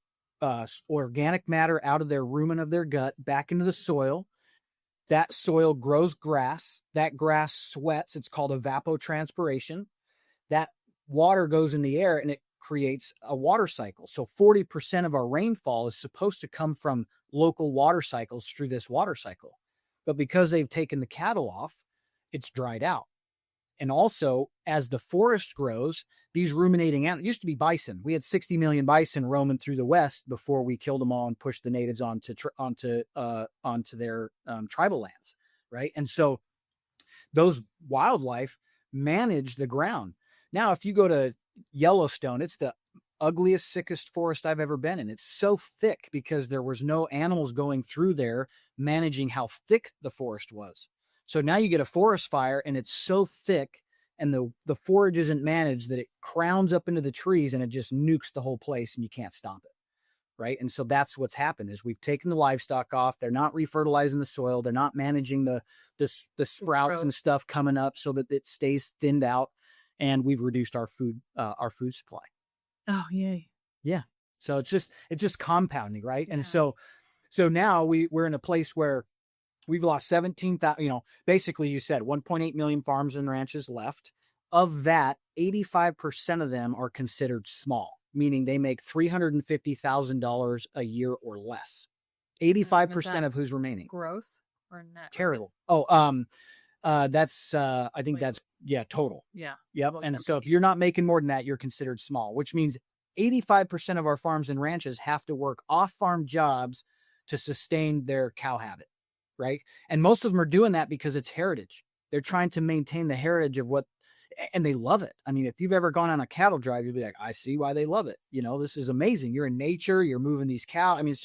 organic matter out of their rumen of their gut back into the soil. That soil grows grass. That grass sweats. It's called evapotranspiration. That water goes in the air and it creates a water cycle. So 40% of our rainfall is supposed to come from local water cycles through this water cycle. But because they've taken the cattle off, it's dried out. And also, as the forest grows, these ruminating animals, it used to be bison. We had 60 million bison roaming through the West before we killed them all and pushed the natives onto their tribal lands, right? And so those wildlife manage the ground. Now, if you go to Yellowstone, it's the ugliest, sickest forest I've ever been in. It's so thick because there was no animals going through there managing how thick the forest was. So now you get a forest fire and it's so thick and the forage isn't managed that it crowns up into the trees and it just nukes the whole place and you can't stop it, right? And so that's what's happened is we've taken the livestock off. They're not refertilizing the soil. They're not managing the sprouts and stuff coming up so that it stays thinned out, and we've reduced our food supply. Oh, yay. Yeah. So it's just compounding, right? Yeah. And so now we're in a place where we've lost 17,000, basically you said 1.8 million farms and ranches left. Of that, 85% of them are considered small, meaning they make $350,000 a year or less. 85% of who's remaining. Gross or net? Terrible. That's I think that's total. Yeah. Yep. And so if you're not making more than that, you're considered small, which means 85% of our farms and ranches have to work off-farm jobs to sustain their cow habit, right? And most of them are doing that because it's heritage. They're trying to maintain the heritage of and they love it. I mean, if you've ever gone on a cattle drive, you'll be like, I see why they love it. This is amazing. You're in nature, you're moving these cows. I mean,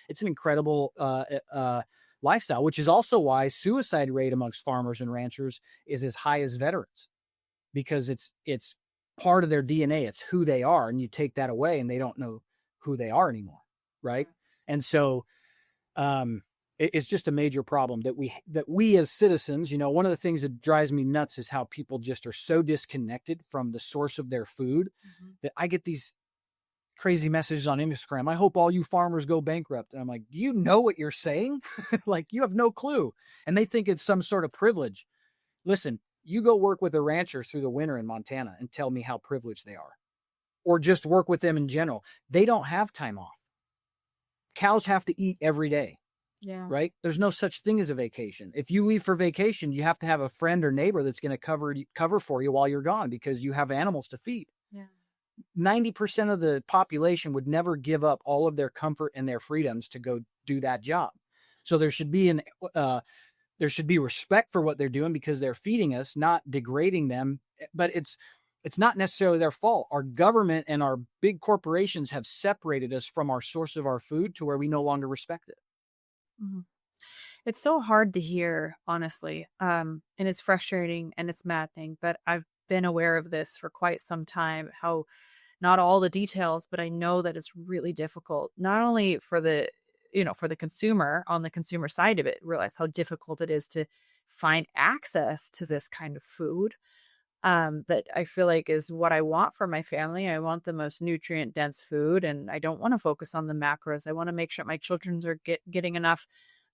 it's an incredible lifestyle, which is also why suicide rate amongst farmers and ranchers is as high as veterans, because it's part of their DNA. It's who they are. And you take that away and they don't know who they are anymore. Right. And so, it's just a major problem that we as citizens, one of the things that drives me nuts is how people just are so disconnected from the source of their food that I get these crazy messages on Instagram. I hope all you farmers go bankrupt. And I'm like, do you know what you're saying? Like, you have no clue. And they think it's some sort of privilege. Listen, you go work with a rancher through the winter in Montana and tell me how privileged they are. Or just work with them in general. They don't have time off. Cows have to eat every day. Yeah. Right? There's no such thing as a vacation. If you leave for vacation, you have to have a friend or neighbor that's going to cover for you while you're gone because you have animals to feed. Yeah. 90% of the population would never give up all of their comfort and their freedoms to go do that job. So there should be there should be respect for what they're doing because they're feeding us, not degrading them. But it's not necessarily their fault. Our government and our big corporations have separated us from our source of our food to where we no longer respect it. Mm-hmm. It's so hard to hear, honestly. And it's frustrating and it's maddening, but I've been aware of this for quite some time, how not all the details, but I know that it's really difficult, not only for the, for the consumer on the consumer side of it, realize how difficult it is to find access to this kind of food. That I feel like is what I want for my family. I want the most nutrient dense food, and I don't want to focus on the macros. I want to make sure my children are getting enough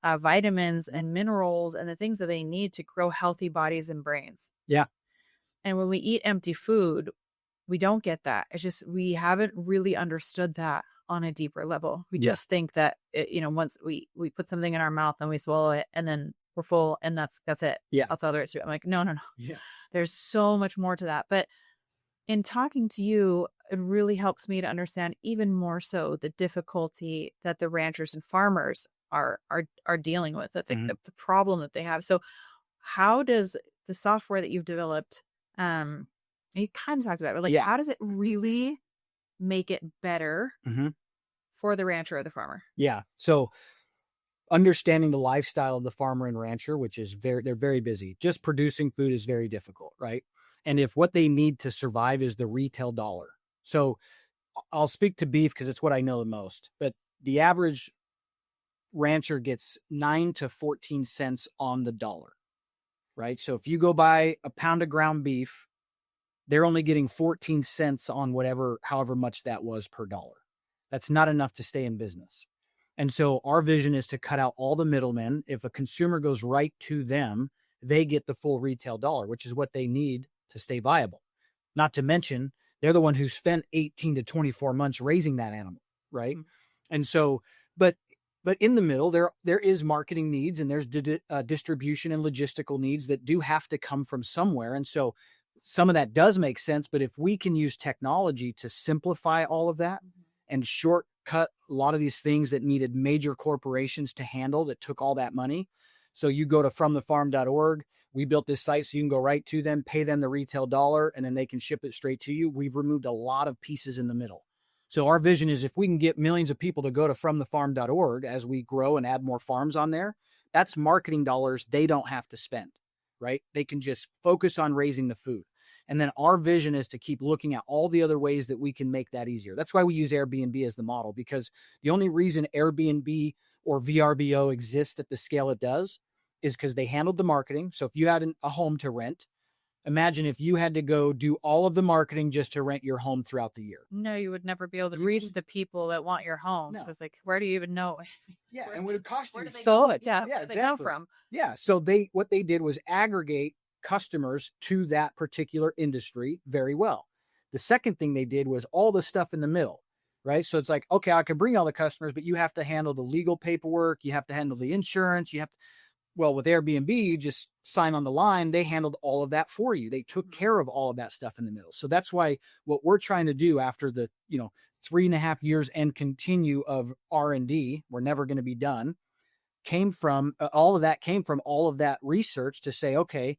vitamins and minerals and the things that they need to grow healthy bodies and brains. Yeah. And when we eat empty food, we don't get that. It's just, we haven't really understood that on a deeper level. We just think that, once we put something in our mouth and we swallow it and then we're full and that's it. Yeah. That's all there is to it. I'm like, no. Yeah. There's so much more to that. But in talking to you, it really helps me to understand even more so the difficulty that the ranchers and farmers are dealing with, the problem that they have. So how does the software that you've developed, you kind of talked about it, but how does it really make it better for the rancher or the farmer? Yeah. So understanding the lifestyle of the farmer and rancher, which is they're very busy. Just producing food is very difficult, right? And if what they need to survive is the retail dollar. So I'll speak to beef because it's what I know the most, but the average rancher gets 9 to 14 cents on the dollar, right? So if you go buy a pound of ground beef, they're only getting 14 cents on however much that was per dollar. That's not enough to stay in business. And so our vision is to cut out all the middlemen. If a consumer goes right to them, they get the full retail dollar, which is what they need to stay viable. Not to mention, they're the one who spent 18 to 24 months raising that animal, right? And so, but in the middle, there is marketing needs and there's distribution and logistical needs that do have to come from somewhere. And so some of that does make sense, but if we can use technology to simplify all of that and shortcut a lot of these things that needed major corporations to handle that took all that money. So you go to fromthefarm.org. We built this site so you can go right to them, pay them the retail dollar, and then they can ship it straight to you. We've removed a lot of pieces in the middle. So our vision is if we can get millions of people to go to fromthefarm.org as we grow and add more farms on there, that's marketing dollars they don't have to spend, right? They can just focus on raising the food. And then our vision is to keep looking at all the other ways that we can make that easier. That's why we use Airbnb as the model, because the only reason Airbnb or VRBO exists at the scale it does is because they handled the marketing. So if you had a home to rent, imagine if you had to go do all of the marketing just to rent your home throughout the year. No, you would never be able to reach the people that want your home. Because where do you even know? Yeah, and would it cost you so much? Yeah, where they come from? Yeah, so what they did was aggregate customers to that particular industry very well. The second thing they did was all the stuff in the middle, right? So it's like, okay, I can bring all the customers, but you have to handle the legal paperwork. You have to handle the insurance. Well, with Airbnb, you just sign on the line. They handled all of that for you. They took care of all of that stuff in the middle. So that's why what we're trying to do after the, 3.5 years and continue of R&D, we're never going to be done, came from all of that research to say, okay,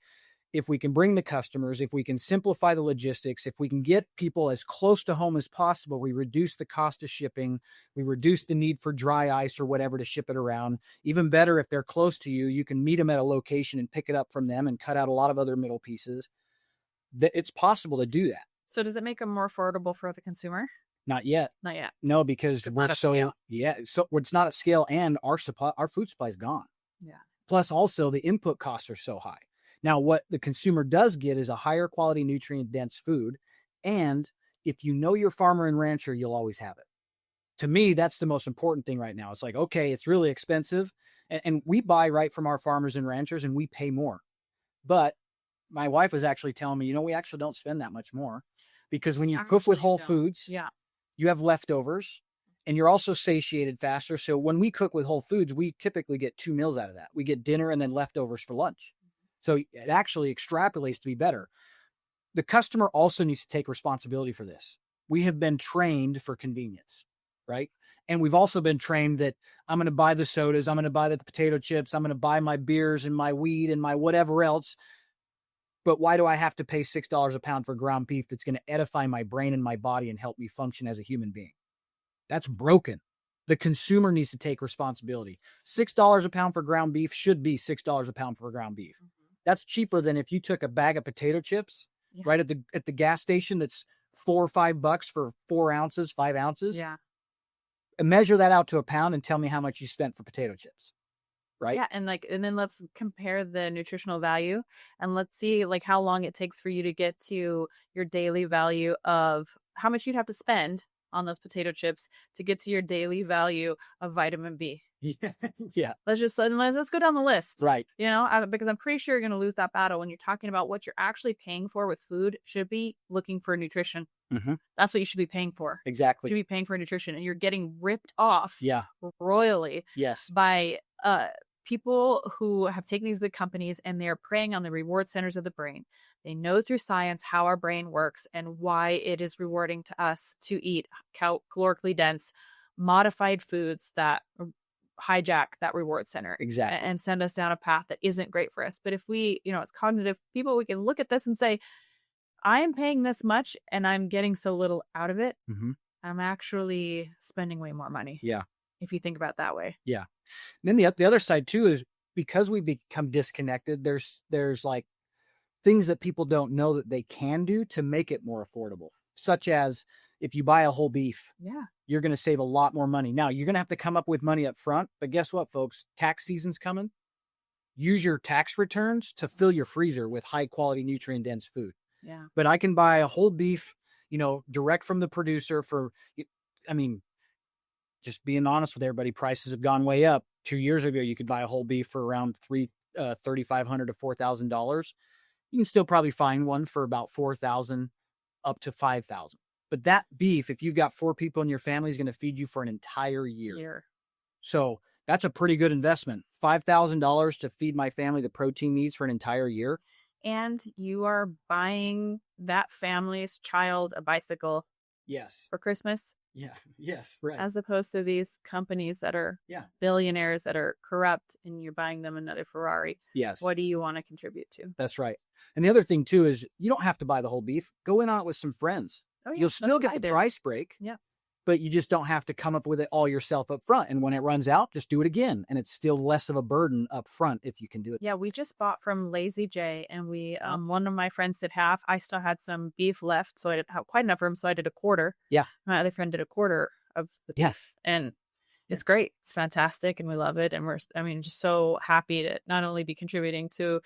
if we can bring the customers, if we can simplify the logistics, if we can get people as close to home as possible, we reduce the cost of shipping, we reduce the need for dry ice or whatever to ship it around. Even better, if they're close to you, you can meet them at a location and pick it up from them and cut out a lot of other middle pieces. It's possible to do that. So does it make them more affordable for the consumer? Not yet. Not yet. No, because we're so it's not at scale, and our food supply is gone. Yeah. Plus, also the input costs are so high. Now, what the consumer does get is a higher quality, nutrient dense food, and if you know your farmer and rancher, you'll always have it. To me, that's the most important thing right now. It's like, okay, it's really expensive, and we buy right from our farmers and ranchers, and we pay more. But my wife was actually telling me, we actually don't spend that much more, because when you cook with whole foods, you have leftovers, and you're also satiated faster. So when we cook with whole foods, we typically get 2 meals out of that. We get dinner and then leftovers for lunch. So it actually extrapolates to be better. The customer also needs to take responsibility for this. We have been trained for convenience, right? And we've also been trained that I'm going to buy the sodas, I'm going to buy the potato chips, I'm going to buy my beers and my weed and my whatever else. But why do I have to pay $6 a pound for ground beef that's going to edify my brain and my body and help me function as a human being? That's broken. The consumer needs to take responsibility. $6 a pound for ground beef should be $6 a pound for ground beef. That's cheaper than if you took a bag of potato chips right at the gas station that's $4 or $5 for 4 ounces, 5 ounces. Yeah. And measure that out to a pound and tell me how much you spent for potato chips. Right. Yeah. And then let's compare the nutritional value, and let's see how long it takes for you to get to your daily value of how much you'd have to spend on those potato chips to get to your daily value of vitamin B. Yeah. Let's go down the list. Right. Because I'm pretty sure you're going to lose that battle when you're talking about what you're actually paying for with food. Should be looking for nutrition. Mm-hmm. That's what you should be paying for. Exactly. You should be paying for nutrition, and you're getting ripped off. Yeah. Royally. Yes. By people who have taken these big companies, and they're preying on the reward centers of the brain. They know through science how our brain works and why it is rewarding to us to eat calorically dense, modified foods that hijack that reward center. Exactly. And send us down a path that isn't great for us. But if we, as cognitive people, we can look at this and say, I am paying this much and I'm getting so little out of it. Mm-hmm. I'm actually spending way more money. Yeah. If you think about it that way. Yeah. And then the other side too is, because we become disconnected, there's like things that people don't know that they can do to make it more affordable, such as if you buy a whole beef, you're going to save a lot more money. Now, you're going to have to come up with money up front, but guess what, folks? Tax season's coming. Use your tax returns to fill your freezer with high quality, nutrient dense food. Yeah. But I can buy a whole beef, direct from the producer just being honest with everybody, prices have gone way up. 2 years ago, you could buy a whole beef for around $3,500 to $4,000. You can still probably find one for about $4,000 up to $5,000. But that beef, if you've got 4 people in your family, is going to feed you for an entire year. So that's a pretty good investment. $5,000 to feed my family the protein needs for an entire year. And you are buying that family's child a bicycle. Yes. For Christmas. Yeah. Yes. Right. As opposed to these companies that are billionaires that are corrupt, and you're buying them another Ferrari. Yes. What do you want to contribute to? That's right. And the other thing too is, you don't have to buy the whole beef. Go in on it with some friends. Oh, yeah. You'll still get the price break. Yeah. But you just don't have to come up with it all yourself up front. And when it runs out, just do it again. And it's still less of a burden up front if you can do it. Yeah, we just bought from Lazy J, and we one of my friends did half. I still had some beef left, so I didn't have quite enough room, so I did a quarter. Yeah. My other friend did a quarter of the beef. And it's great. It's fantastic, and we love it. And we're just so happy to not only be contributing to,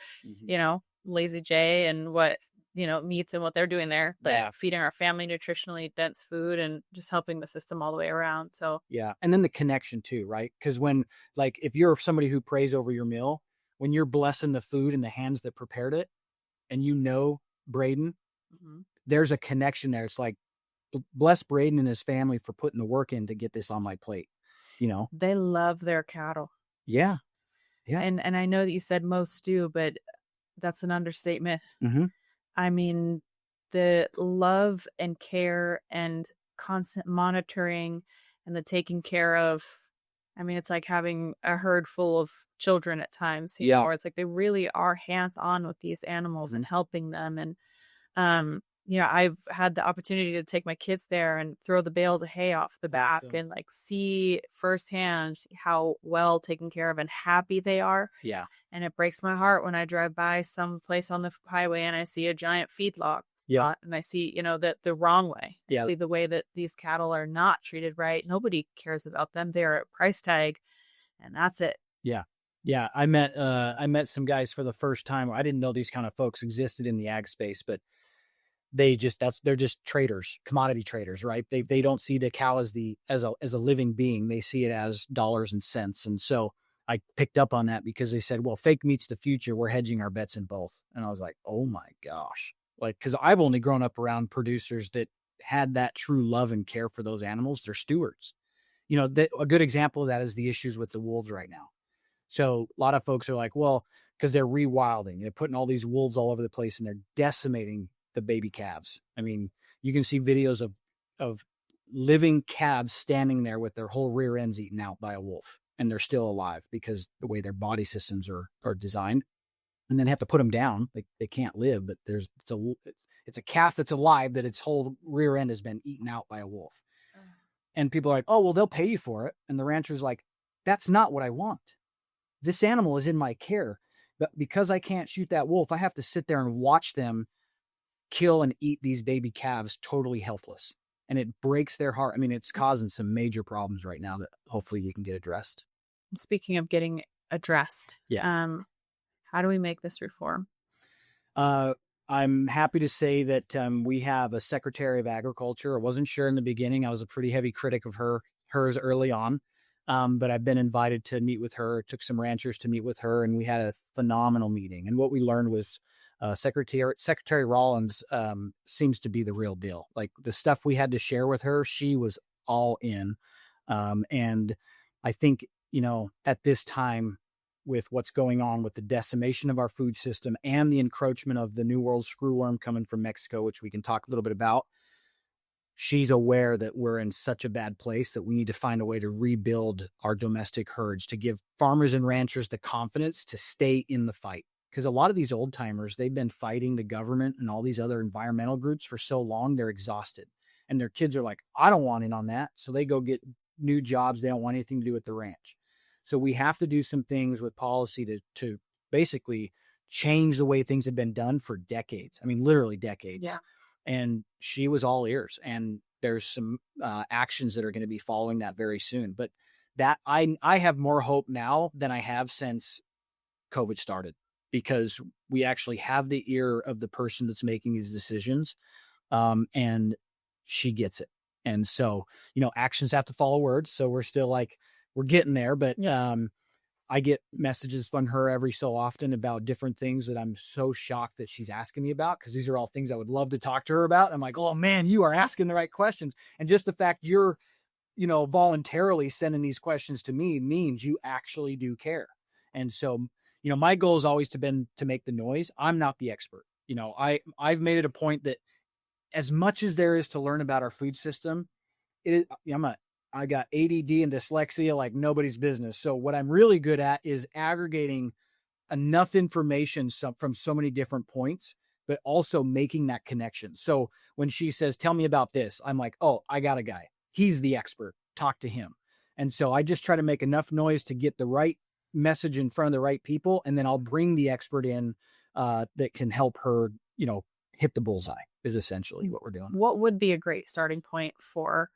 Lazy J and what meats and what they're doing there, but feeding our family nutritionally dense food and just helping the system all the way around. So and then the connection too, right? Because when, if you're somebody who prays over your meal, when you're blessing the food in the hands that prepared it, and Braden, there's a connection there. It's like, bless Braden and his family for putting the work in to get this on my plate. They love their cattle. Yeah. And I know that you said most do, but that's an understatement. The love and care and constant monitoring and the taking care of, it's like having a herd full of children at times. Or it's like they really are hands-on with these animals and helping them. And, I've had the opportunity to take my kids there and throw the bales of hay off the back and see firsthand how well taken care of and happy they are. Yeah. And it breaks my heart when I drive by some place on the highway and I see a giant feedlot. Yeah. And I see, that the wrong way. I Yeah. see the way that these cattle are not treated right. Nobody cares about them. They're a price tag, and that's it. Yeah. Yeah. I met some guys for the first time. I didn't know these kind of folks existed in the ag space, but they're just traders, commodity traders, right? They don't see the cow as as a living being. They see it as dollars and cents. And so I picked up on that because they said, well, fake meat's the future. We're hedging our bets in both. And I was like, oh my gosh. Like, because I've only grown up around producers that had that true love and care for those animals. They're stewards. A good example of that is the issues with the wolves right now. So a lot of folks are like, well, because they're rewilding, they're putting all these wolves all over the place and they're decimating the baby calves. I mean, you can see videos of living calves standing there with their whole rear ends eaten out by a wolf, and they're still alive because the way their body systems are designed. And then they have to put them down. They can't live, but it's a calf that's alive that its whole rear end has been eaten out by a wolf. And people are like, oh, well, they'll pay you for it. And the rancher's like, that's not what I want. This animal is in my care, but because I can't shoot that wolf, I have to sit there and watch them kill and eat these baby calves totally helpless. And it breaks their heart. I mean, it's causing some major problems right now that hopefully you can get addressed. Speaking of getting addressed, how do we make this reform? I'm happy to say that we have a Secretary of Agriculture. I wasn't sure in the beginning. I was a pretty heavy critic of hers early on. But I've been invited to meet with her. It took some ranchers to meet with her, and we had a phenomenal meeting. And what we learned was Secretary Rollins seems to be the real deal. Like the stuff we had to share with her, she was all in. And I think, at this time, with what's going on with the decimation of our food system and the encroachment of the New World screwworm coming from Mexico, which we can talk a little bit about, she's aware that we're in such a bad place that we need to find a way to rebuild our domestic herds, to give farmers and ranchers the confidence to stay in the fight. Because a lot of these old timers, they've been fighting the government and all these other environmental groups for so long, they're exhausted. And their kids are like, I don't want in on that. So they go get new jobs. They don't want anything to do with the ranch. So we have to do some things with policy to basically change the way things have been done for decades. I mean, literally decades. Yeah. And she was all ears. And there's some actions that are going to be following that very soon. But that I have more hope now than I have since COVID started, because we actually have the ear of the person that's making these decisions, and she gets it. And so, actions have to follow words. So we're still we're getting there, but I get messages from her every so often about different things that I'm so shocked that she's asking me about, because these are all things I would love to talk to her about. I'm like, oh man, you are asking the right questions. And just the fact you're, voluntarily sending these questions to me means you actually do care. And so, my goal has always been to make the noise. I'm not the expert. I've made it a point that as much as there is to learn about our food system, I got ADD and dyslexia like nobody's business. So what I'm really good at is aggregating enough information from so many different points, but also making that connection. So when she says, tell me about this, I'm like, oh, I got a guy. He's the expert. Talk to him. And so I just try to make enough noise to get the right message in front of the right people. And then I'll bring the expert in that can help her, hit the bullseye, is essentially what we're doing. What would be a great starting point for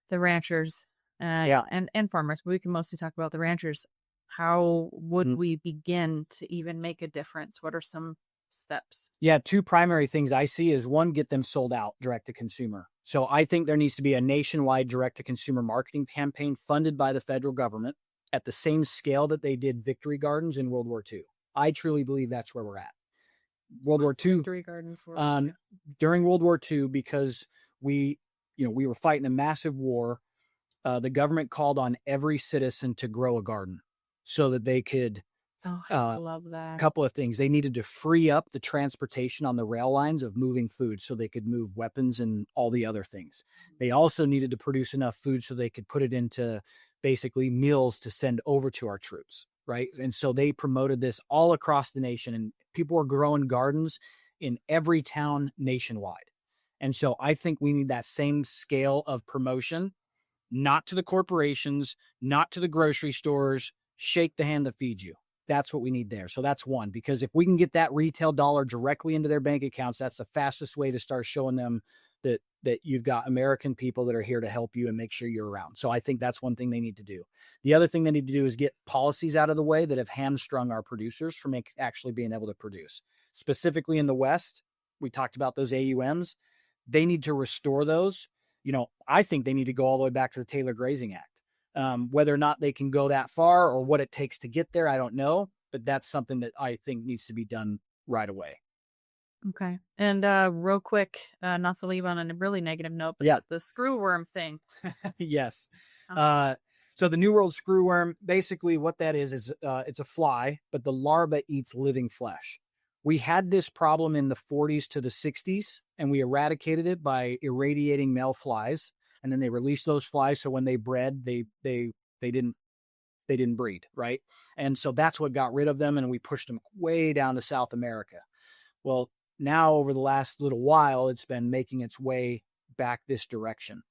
the ranchers and farmers? We can mostly talk about the ranchers. How would we begin to even make a difference? What are some steps? Yeah, two primary things I see is one, get them sold out direct to consumer. So I think there needs to be a nationwide direct to consumer marketing campaign funded by the federal government at the same scale that they did Victory Gardens in World War II. I truly believe that's where we're at. World War II. Victory Gardens World War II? During World War II, because we were fighting a massive war. The government called on every citizen to grow a garden so that they could. Oh, I love that. A couple of things. They needed to free up the transportation on the rail lines of moving food so they could move weapons and all the other things. They also needed to produce enough food so they could put it into basically meals to send over to our troops, right? And so they promoted this all across the nation, and people were growing gardens in every town nationwide. And so I think we need that same scale of promotion, not to the corporations, not to the grocery stores, shake the hand that feeds you. that's what we need there. So that's one, because if we can get that retail dollar directly into their bank accounts, that's the fastest way to start showing them that you've got American people that are here to help you and make sure you're around. So I think that's one thing they need to do. The other thing they need to do is get policies out of the way that have hamstrung our producers from actually being able to produce. Specifically in the West, we talked about those AUMs. They need to restore those. I think they need to go all the way back to the Taylor Grazing Act. Whether or not they can go that far or what it takes to get there, I don't know. But that's something that I think needs to be done right away. Okay. And real quick, not to leave on a really negative note, but yeah, the screwworm thing. Yes. So the New World screwworm, basically what that is it's a fly, but the larva eats living flesh. We had this problem in the 40s to the 60s, and we eradicated it by irradiating male flies. And then they released those flies, so when they bred, they didn't breed, right? And so that's what got rid of them, and we pushed them way down to South America. Well, now over the last little while, it's been making its way back this direction.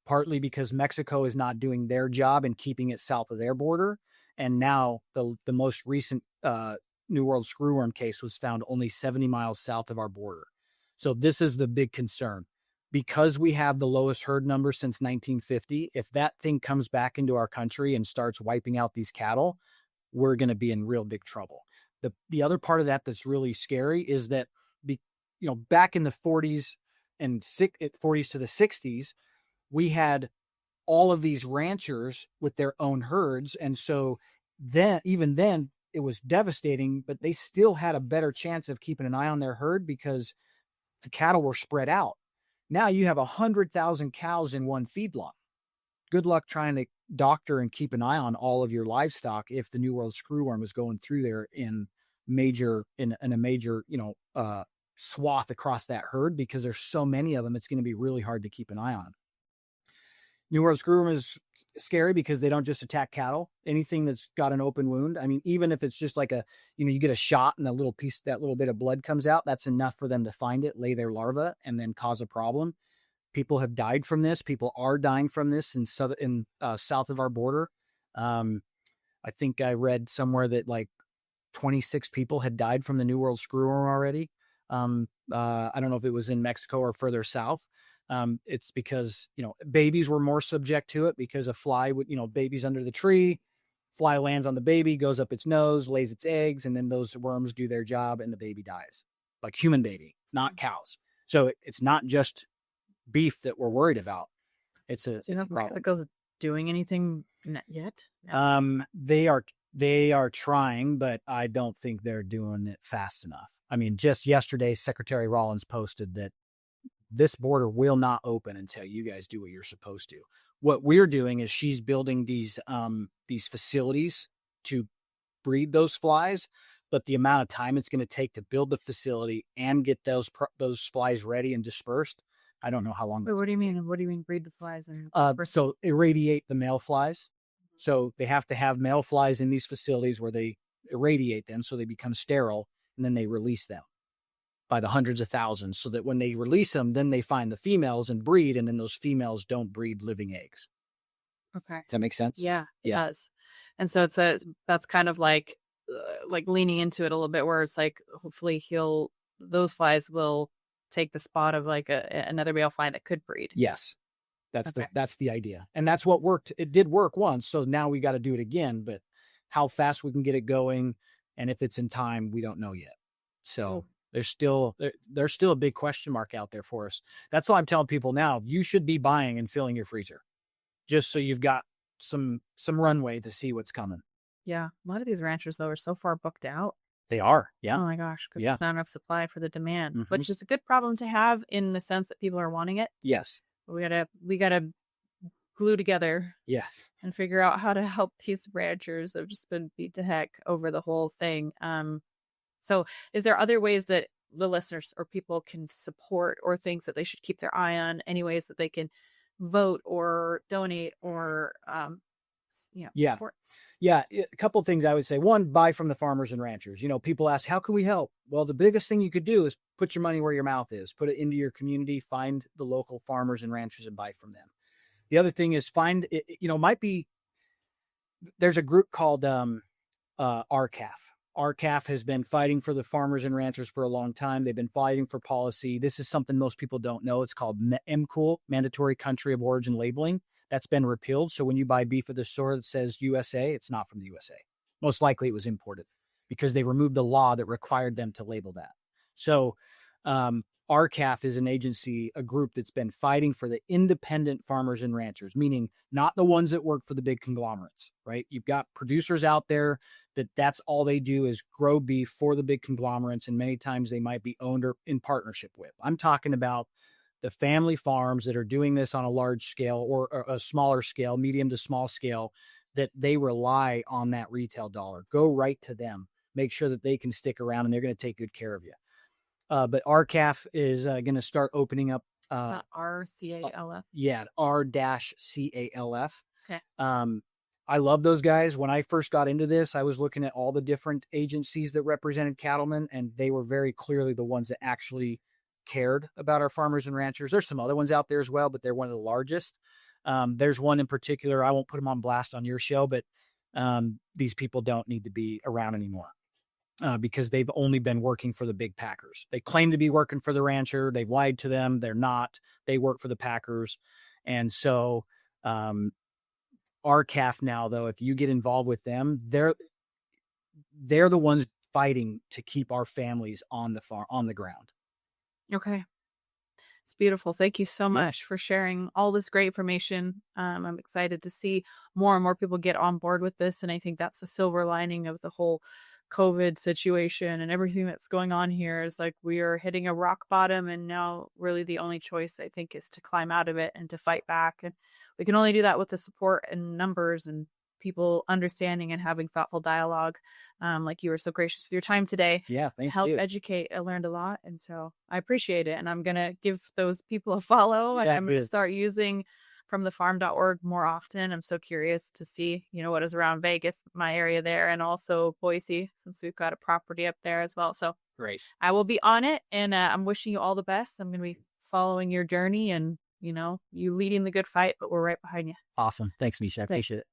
Partly because Mexico is not doing their job in keeping it south of their border. And now the most recent New World screwworm case was found only 70 miles south of our border. So this is the big concern. Because we have the lowest herd number since 1950, if that thing comes back into our country and starts wiping out these cattle, we're going to be in real big trouble. The other part of that that's really scary is that, back in the 40s and 40s to the 60s, we had all of these ranchers with their own herds. And so even then it was devastating, but they still had a better chance of keeping an eye on their herd because the cattle were spread out. Now you have 100,000 cows in one feedlot. Good luck trying to doctor and keep an eye on all of your livestock if the New World screwworm is going through there in a major swath across that herd, because there's so many of them, it's going to be really hard to keep an eye on. New World screwworm is scary because they don't just attack cattle. Anything that's got an open wound, I mean, even if it's just like you get a shot and that little bit of blood comes out, that's enough for them to find it, lay their larva, and then cause a problem. People have died from this. People are dying from this in south of our border. I think I read somewhere that like 26 people had died from the New World screwworm already. I don't know if it was in Mexico or further south. It's because, babies were more subject to it because a fly would, baby's under the tree, fly lands on the baby, goes up its nose, lays its eggs, and then those worms do their job and the baby dies. Like human baby, not cows. So it's not just beef that we're worried about. It's a problem. Mexico's doing anything yet? No. They are trying, but I don't think they're doing it fast enough. I mean, just yesterday, Secretary Rollins posted that this border will not open until you guys do what you're supposed to. What we're doing is she's building these facilities to breed those flies, but the amount of time it's going to take to build the facility and get those flies ready and dispersed, I don't know how long. Wait, what do you mean? What do you mean breed the flies? So irradiate the male flies. So they have to have male flies in these facilities where they irradiate them so they become sterile, and then they release them by the hundreds of thousands, so that when they release them, then they find the females and breed, and then those females don't breed living eggs. Okay. Does that make sense? Yeah, it does. And so that's kind of like leaning into it a little bit, where it's like, hopefully those flies will take the spot of like another male fly that could breed. Yes. That's the idea. And that's what worked. It did work once. So now we got to do it again, but how fast we can get it going and if it's in time, we don't know yet. So there's still a big question mark out there for us. That's why I'm telling people now, you should be buying and filling your freezer just so you've got some runway to see what's coming. Yeah. A lot of these ranchers though are so far booked out. They are. Yeah. Oh my gosh. Because there's not enough supply for the demand, Mm-hmm. which is a good problem to have in the sense that people are wanting it. Yes. We gotta glue together. Yes. And figure out how to help these ranchers that have just been beat to heck over the whole thing. So is there other ways that the listeners or people can support, or things that they should keep their eye on, any ways that they can vote or donate or support? Yeah, a couple of things I would say. One, buy from the farmers and ranchers. People ask, how can we help? Well, the biggest thing you could do is put your money where your mouth is. Put it into your community, find the local farmers and ranchers and buy from them. The other thing is there's a group called RCAF. RCAF has been fighting for the farmers and ranchers for a long time. They've been fighting for policy. This is something most people don't know. It's called MCOOL, Mandatory Country of Origin Labeling. That's been repealed. So when you buy beef at the store that says USA, it's not from the USA. Most likely it was imported because they removed the law that required them to label that. So RCAF is an agency, a group that's been fighting for the independent farmers and ranchers, meaning not the ones that work for the big conglomerates, right? You've got producers out there that's all they do is grow beef for the big conglomerates, and many times they might be owned or in partnership with. I'm talking about the family farms that are doing this on a large scale or a smaller scale, medium to small scale, that they rely on that retail dollar. Go right to them. Make sure that they can stick around and they're going to take good care of you. But RCAF is going to start opening up. RCALF? Yeah, R-CALF. Okay. I love those guys. When I first got into this, I was looking at all the different agencies that represented cattlemen, and they were very clearly the ones that actually cared about our farmers and ranchers. There's some other ones out there as well, but they're one of the largest. There's one in particular. I won't put them on blast on your show, but these people don't need to be around anymore. Because they've only been working for the big packers. They claim to be working for the rancher. They've lied to them. They're not. They work for the packers. And so RCAF now, though, if you get involved with them, they're the ones fighting to keep our families on the farm, on the ground. Okay. It's beautiful. Thank you so much for sharing all this great information. I'm excited to see more and more people get on board with this. And I think that's the silver lining of the whole COVID situation and everything that's going on here is like we are hitting a rock bottom, and now really the only choice I think is to climb out of it and to fight back. And we can only do that with the support and numbers and people understanding and having thoughtful dialogue. Like you were so gracious with your time today. Yeah, thank you. Help educate. I learned a lot, and so I appreciate it. And I'm gonna give those people a follow. Yeah, I'm gonna start using fromthefarm.org more often. I'm so curious to see, what is around Vegas, my area there, and also Boise, since we've got a property up there as well. So great. I will be on it, and I'm wishing you all the best. I'm going to be following your journey and, you leading the good fight, but we're right behind you. Awesome. Thanks, Miesha. I appreciate it.